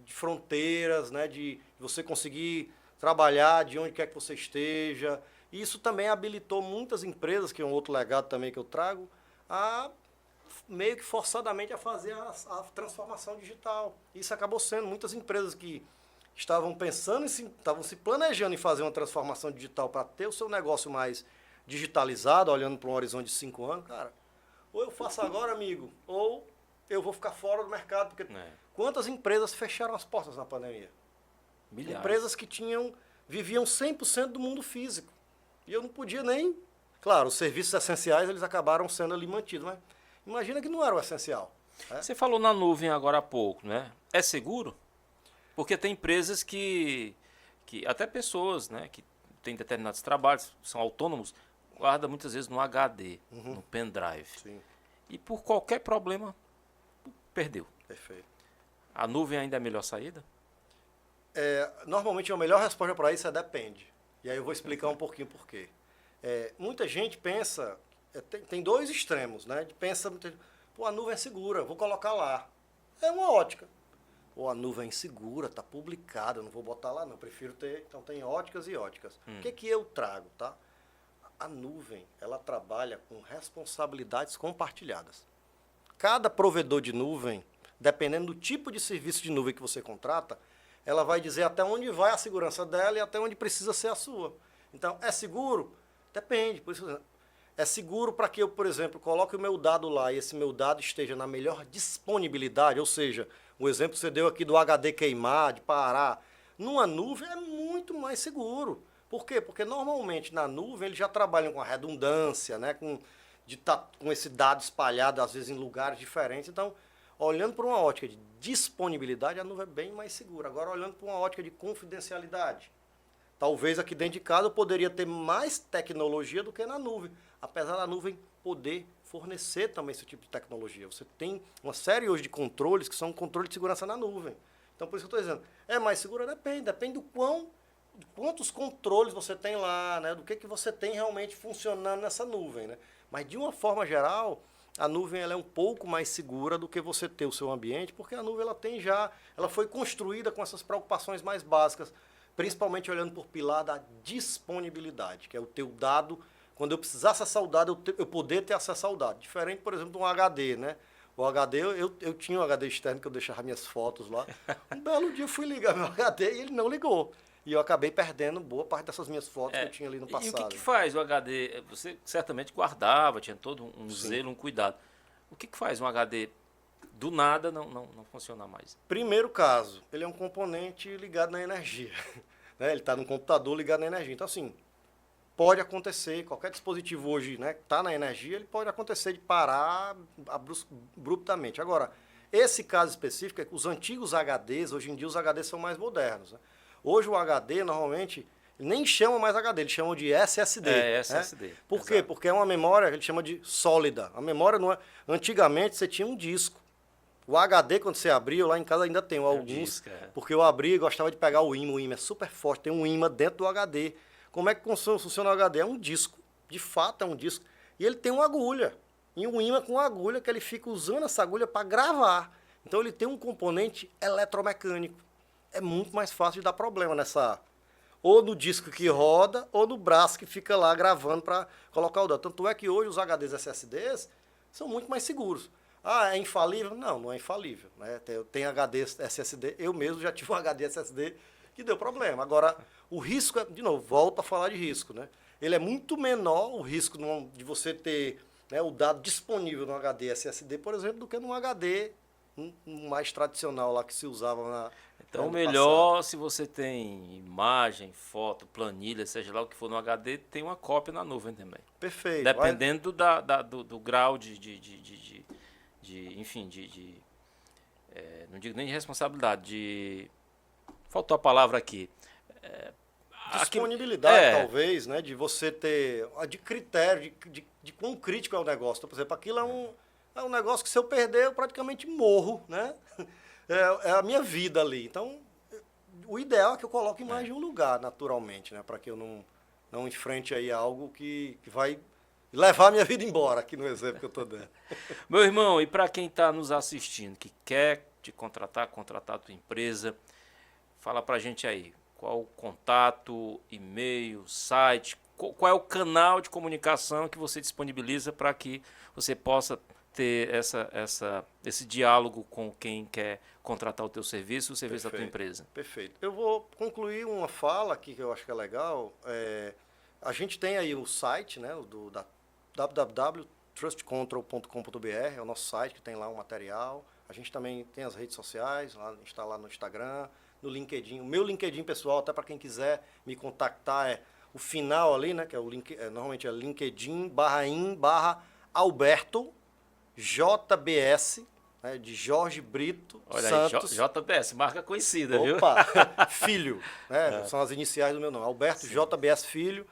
S2: fronteiras, né? De você conseguir trabalhar de onde quer que você esteja. E isso também habilitou muitas empresas, que é um outro legado também que eu trago, a meio que forçadamente a fazer a transformação digital. Isso acabou sendo muitas empresas que estavam pensando, estavam se planejando em fazer uma transformação digital para ter o seu negócio mais digitalizado, olhando para um horizonte de 5 anos, cara, ou eu faço agora, amigo, ou eu vou ficar fora do mercado, porque quantas empresas fecharam as portas na pandemia?
S1: Milhares.
S2: Empresas que viviam 100% do mundo físico. E eu não podia nem... Claro, os serviços essenciais, eles acabaram sendo ali mantidos, mas imagina que não era o essencial. Né?
S1: Você falou na nuvem agora há pouco, né? É seguro? Porque tem empresas que até pessoas, né, que têm determinados trabalhos, são autônomos, guarda muitas vezes no HD, no pendrive.
S2: Sim.
S1: E por qualquer problema, perdeu.
S2: Perfeito.
S1: A nuvem ainda é a melhor saída?
S2: Normalmente a melhor resposta para isso é depende. E aí eu vou explicar um pouquinho por quê. Muita gente pensa, tem dois extremos, né? Pensa, pô, a nuvem é segura, vou colocar lá. É uma ótica. Pô, a nuvem é insegura, está publicada, eu não vou botar lá não, prefiro ter. Então tem óticas e óticas. O que eu trago, tá? A nuvem, ela trabalha com responsabilidades compartilhadas. Cada provedor de nuvem, dependendo do tipo de serviço de nuvem que você contrata, ela vai dizer até onde vai a segurança dela e até onde precisa ser a sua. Então, é seguro? Depende. Por isso, é seguro para que eu, por exemplo, coloque o meu dado lá e esse meu dado esteja na melhor disponibilidade, ou seja, o exemplo que você deu aqui do HD queimar, de parar. Numa nuvem é muito mais seguro. Por quê? Porque normalmente na nuvem eles já trabalham com a redundância, né? com esse dado espalhado, às vezes, em lugares diferentes. Então, olhando para uma ótica de disponibilidade, a nuvem é bem mais segura. Agora, olhando para uma ótica de confidencialidade, talvez aqui dentro de casa eu poderia ter mais tecnologia do que na nuvem, apesar da nuvem poder fornecer também esse tipo de tecnologia. Você tem uma série hoje de controles que são controle de segurança na nuvem. Então, por isso que eu estou dizendo, é mais segura? Depende de quantos controles você tem lá, né? Do que você tem realmente funcionando nessa nuvem. Né? Mas, de uma forma geral, a nuvem ela é um pouco mais segura do que você ter o seu ambiente, porque a nuvem ela foi construída com essas preocupações mais básicas, principalmente olhando por pilar da disponibilidade, que é o teu dado, quando eu precisar acessar o dado, eu poder ter acesso ao dado. Diferente, por exemplo, de um HD, né? O HD, eu tinha um HD externo que eu deixava minhas fotos lá. Um belo dia eu fui ligar meu HD e ele não ligou. E eu acabei perdendo boa parte dessas minhas fotos que eu tinha ali no passado.
S1: E o que faz o HD? Você certamente guardava, tinha todo um zelo, um cuidado. O que faz um HD do nada não funcionar mais?
S2: Primeiro caso, ele é um componente ligado na energia. Né? Ele está no computador ligado na energia. Então, assim, pode acontecer, qualquer dispositivo hoje está na energia, ele pode acontecer de parar abruptamente. Agora, esse caso específico é que os antigos HDs, hoje em dia os HDs são mais modernos. Né? Hoje o HD, normalmente, nem chama mais HD, eles chamam de SSD.
S1: SSD.
S2: Né? Por quê? Porque é uma memória que ele chama de sólida. A memória não é... Antigamente você tinha um disco. O HD, quando você abria, lá em casa ainda tem alguns,
S1: disco,
S2: porque eu abria e gostava de pegar o ímã é super forte, tem um ímã dentro do HD. Como é que funciona o HD? É um disco, de fato é um disco, e ele tem uma agulha, e um ímã com uma agulha que ele fica usando essa agulha para gravar. Então ele tem um componente eletromecânico. É muito mais fácil de dar problema ou no disco que roda, ou no braço que fica lá gravando para colocar o dado. Tanto é que hoje os HDs SSDs são muito mais seguros. Ah, é infalível? Não, não é infalível. Né? Tem HD SSD, eu mesmo já tive um HD SSD que deu problema. Agora, o risco, de novo, volto a falar de risco. Né? Ele é muito menor, o risco de você ter o dado disponível no HD SSD, por exemplo, do que num HD mais tradicional lá que se usava
S1: Então,
S2: do
S1: melhor se você tem imagem, foto, planilha, seja lá o que for no HD, tem uma cópia na nuvem também.
S2: Perfeito.
S1: Dependendo do grau enfim, não digo nem de responsabilidade, faltou a palavra aqui.
S2: Disponibilidade, talvez, né? De você ter, de critério, de quão crítico é o negócio. Então, por exemplo, aquilo é um negócio que se eu perder, eu praticamente morro, né? É a minha vida ali. Então, o ideal é que eu coloque mais de um lugar, naturalmente, né? Para que eu não enfrente aí algo que vai levar a minha vida embora, aqui no exemplo que eu estou dando.
S1: Meu irmão, e para quem está nos assistindo, que quer te contratar a tua empresa, fala para a gente aí, qual o contato, e-mail, site, qual é o canal de comunicação que você disponibiliza para que você possa ter esse diálogo com quem quer contratar o teu serviço, o serviço da tua empresa.
S2: Perfeito. Eu vou concluir uma fala aqui que eu acho que é legal. A gente tem aí o site, né, da www.trustcontrol.com.br, é o nosso site que tem lá o material. A gente também tem as redes sociais, a gente está lá no Instagram, no LinkedIn. O meu LinkedIn pessoal, até para quem quiser me contactar, é o final ali, né, que é o link, normalmente é LinkedIn/in/Alberto JBS, né, de Jorge Brito Santos.
S1: Olha aí, JBS, marca conhecida,
S2: Opa,
S1: viu?
S2: Filho, né, são as iniciais do meu nome, Alberto JBS Filho.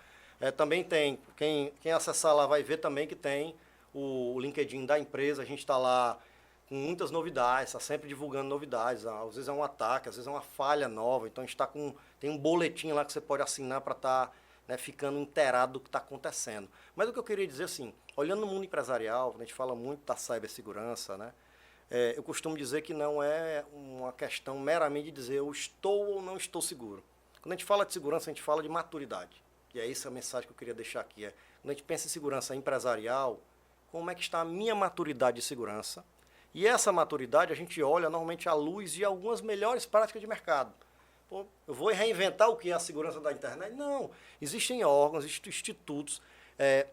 S2: Também tem, quem acessar lá vai ver também que tem o LinkedIn da empresa, a gente está lá com muitas novidades, está sempre divulgando novidades, às vezes é um ataque, às vezes é uma falha nova, então a gente tem um boletim lá que você pode assinar para estar ficando inteirado do que está acontecendo. Mas o que eu queria dizer assim, olhando no mundo empresarial, a gente fala muito da cibersegurança, né? Eu costumo dizer que não é uma questão meramente de dizer eu estou ou não estou seguro. Quando a gente fala de segurança, a gente fala de maturidade. E é essa a mensagem que eu queria deixar aqui. Quando a gente pensa em segurança empresarial, como é que está a minha maturidade de segurança? E essa maturidade a gente olha normalmente à luz de algumas melhores práticas de mercado. Pô, eu vou reinventar o que é a segurança da internet? Não. Existem órgãos, institutos,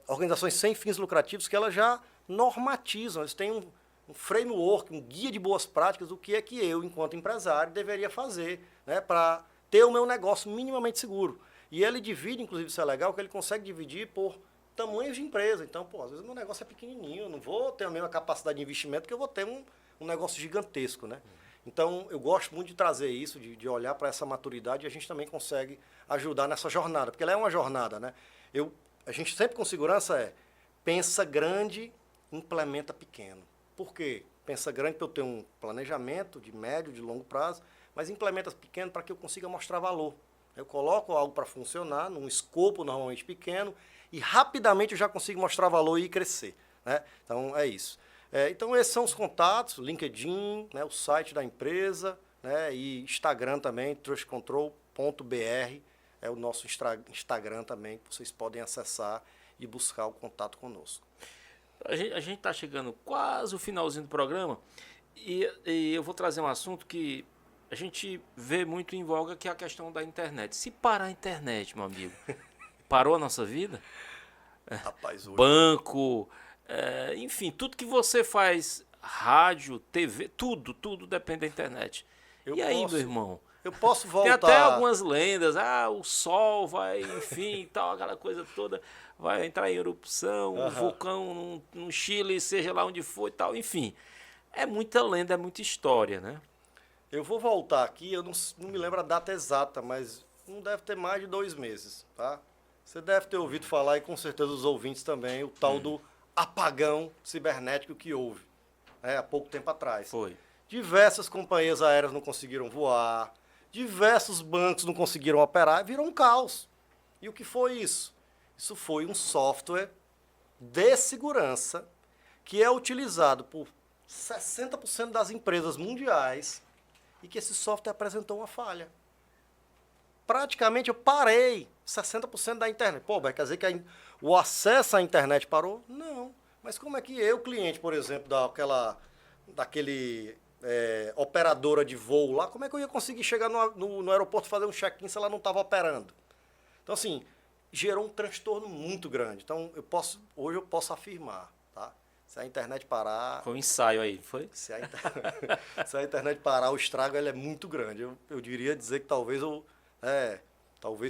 S2: organizações sem fins lucrativos que elas já normatizam, eles têm um framework, um guia de boas práticas do que é que eu, enquanto empresário, deveria fazer, né, para ter o meu negócio minimamente seguro. E ele divide, inclusive, isso é legal, que ele consegue dividir por tamanhos de empresa. Então, pô, às vezes o meu negócio é pequenininho, eu não vou ter a mesma capacidade de investimento que eu vou ter um negócio gigantesco, né? Então, eu gosto muito de trazer isso, de olhar para essa maturidade, e a gente também consegue ajudar nessa jornada, porque ela é uma jornada, né? A gente sempre com segurança pensa grande, implementa pequeno. Por quê? Pensa grande para eu ter um planejamento de médio, de longo prazo, mas implementa pequeno para que eu consiga mostrar valor. Eu coloco algo para funcionar num escopo normalmente pequeno e rapidamente eu já consigo mostrar valor e crescer, né? Então, é isso. Então, esses são os contatos, LinkedIn, né, o site da empresa, né, e Instagram também, trustcontrol.br, é o nosso Instagram também, que vocês podem acessar e buscar o contato conosco.
S1: A gente está chegando quase o finalzinho do programa e eu vou trazer um assunto que a gente vê muito em voga, que é a questão da internet. Se parar a internet, meu amigo, parou a nossa vida?
S2: Rapaz, hoje...
S1: Banco, enfim, tudo que você faz, rádio, TV, tudo depende da internet. Aí, meu irmão?
S2: Eu posso voltar...
S1: Tem até algumas lendas, o sol vai, enfim, tal, aquela coisa toda, vai entrar em erupção, um vulcão no Chile, seja lá onde for e tal, enfim. É muita lenda, é muita história, né?
S2: Eu vou voltar aqui, eu não me lembro a data exata, mas não deve ter mais de 2 meses, tá? Você deve ter ouvido falar, e com certeza os ouvintes também, o tal do apagão cibernético que houve, há pouco tempo atrás.
S1: Foi.
S2: Diversas companhias aéreas não conseguiram voar, diversos bancos não conseguiram operar, virou um caos. E o que foi isso? Isso foi um software de segurança que é utilizado por 60% das empresas mundiais e que esse software apresentou uma falha. Praticamente eu parei 60% da internet. Pô, quer dizer que o acesso à internet parou? Não. Mas como é que eu, cliente, por exemplo, daquele operadora de voo lá, como é que eu ia conseguir chegar no aeroporto e fazer um check-in se ela não estava operando? Então, assim, gerou um transtorno muito grande. Então, hoje eu posso afirmar, tá? Se a internet parar...
S1: Foi um ensaio aí, foi?
S2: Se a, se a internet parar, o estrago ele é muito grande. Eu diria dizer que talvez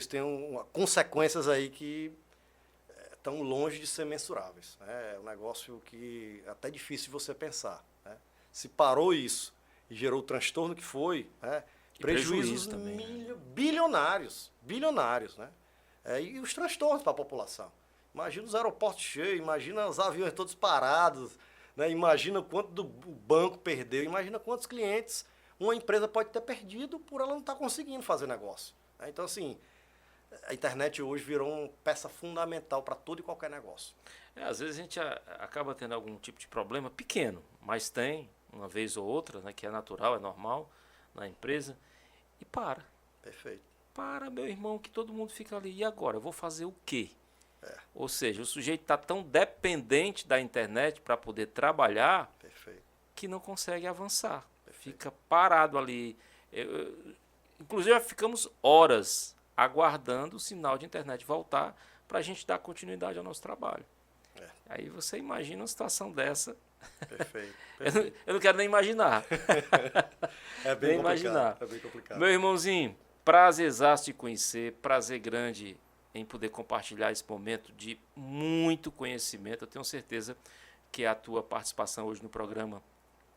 S2: tenham consequências aí que estão longe de ser mensuráveis. É um negócio que é até difícil de você pensar. Né? Se parou isso e gerou o transtorno que foi, né? Prejuízos também, bilionários, né? E os transtornos para a população. Imagina os aeroportos cheios, imagina os aviões todos parados, né? Imagina quanto o banco perdeu, imagina quantos clientes uma empresa pode ter perdido por ela não estar conseguindo fazer negócio. Né? Então, assim, a internet hoje virou uma peça fundamental para todo e qualquer negócio.
S1: Às vezes a gente acaba tendo algum tipo de problema pequeno, mas tem, uma vez ou outra, né, que é natural, é normal na empresa, e para.
S2: Perfeito.
S1: Para, meu irmão, que todo mundo fica ali. E agora? Eu vou fazer o quê? Ou seja, o sujeito está tão dependente da internet para poder trabalhar.
S2: Perfeito.
S1: Que não consegue avançar. Perfeito. Fica parado ali. Inclusive, ficamos horas aguardando o sinal de internet voltar para a gente dar continuidade ao nosso trabalho. Aí você imagina uma situação dessa.
S2: Perfeito.
S1: Eu não quero nem imaginar.
S2: É bem complicado. É bem complicado.
S1: Meu irmãozinho, prazerzaço de conhecer, prazer grande em poder compartilhar esse momento de muito conhecimento. Eu tenho certeza que a tua participação hoje no programa,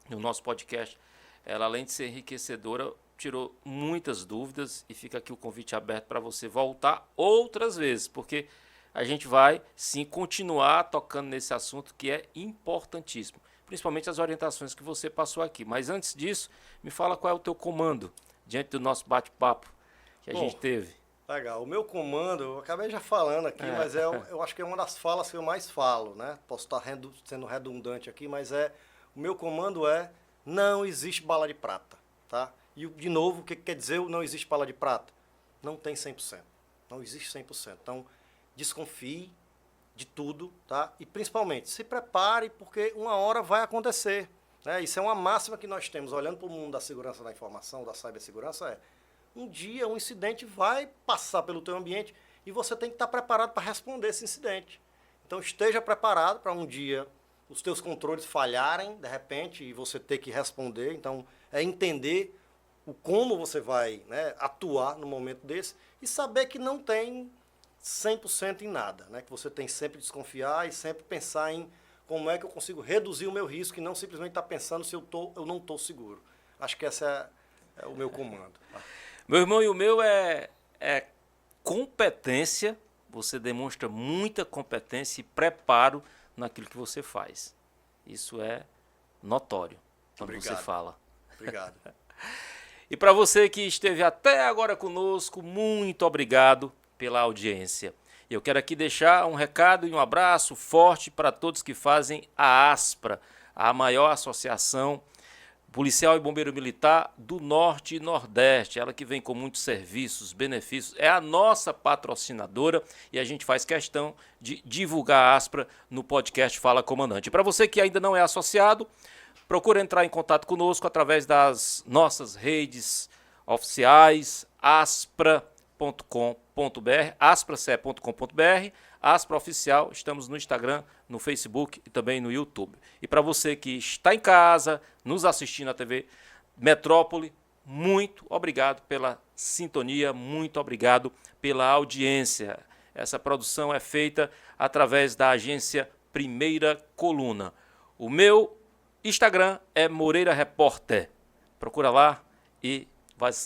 S1: no nosso podcast, ela, além de ser enriquecedora, tirou muitas dúvidas, e fica aqui o convite aberto para você voltar outras vezes, porque a gente vai sim continuar tocando nesse assunto que é importantíssimo, principalmente as orientações que você passou aqui. Mas antes disso, me fala qual é o teu comando diante do nosso bate-papo que a gente teve.
S2: Legal. O meu comando, eu acabei já falando aqui, mas eu acho que é uma das falas que eu mais falo, né? Posso estar sendo redundante aqui, mas o meu comando não existe bala de prata, tá? E, de novo, o que quer dizer não existe bala de prata? Não tem 100%. Não existe 100%. Então, desconfie de tudo, tá? E, principalmente, se prepare, porque uma hora vai acontecer, né? Isso é uma máxima que nós temos, olhando para o mundo da segurança da informação, da cibersegurança, um dia um incidente vai passar pelo teu ambiente e você tem que estar preparado para responder esse incidente. Então, esteja preparado para um dia os teus controles falharem, de repente, e você ter que responder. Então, entender como você vai, né, atuar no momento desse e saber que não tem 100% em nada, né? Que você tem sempre desconfiar e sempre pensar em como é que eu consigo reduzir o meu risco e não simplesmente estar pensando se eu não estou seguro. Acho que esse é o meu comando.
S1: Meu irmão, e o meu é competência. Você demonstra muita competência e preparo naquilo que você faz. Isso é notório quando você fala.
S2: Obrigado.
S1: E para você que esteve até agora conosco, muito obrigado pela audiência. Eu quero aqui deixar um recado e um abraço forte para todos que fazem a ASPRA, a maior associação policial e bombeiro militar do Norte e Nordeste. Ela que vem com muitos serviços, benefícios, é a nossa patrocinadora e a gente faz questão de divulgar a ASPRA no podcast Fala Comandante. Para você que ainda não é associado, procure entrar em contato conosco através das nossas redes oficiais, aspra.com.br, asprace.com.br, Aspra Oficial. Estamos no Instagram, no Facebook e também no YouTube. E para você que está em casa, nos assistindo na TV Metrópole, muito obrigado pela sintonia, muito obrigado pela audiência. Essa produção é feita através da agência Primeira Coluna. O meu Instagram é Moreira Repórter. Procura lá e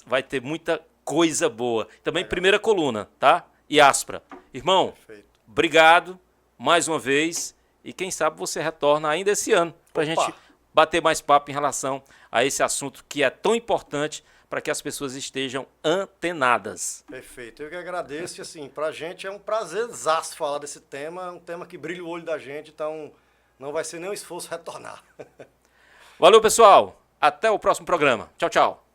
S1: vai ter muita coisa boa. Também Primeira Coluna, tá? E Aspra. Irmão, perfeito. Obrigado mais uma vez e quem sabe você retorna ainda esse ano para a gente bater mais papo em relação a esse assunto que é tão importante para que as pessoas estejam antenadas.
S2: Perfeito. Eu que agradeço. E, assim, para a gente é um prazerzaço falar desse tema. É um tema que brilha o olho da gente, então não vai ser nenhum esforço retornar.
S1: Valeu, pessoal. Até o próximo programa. Tchau, tchau.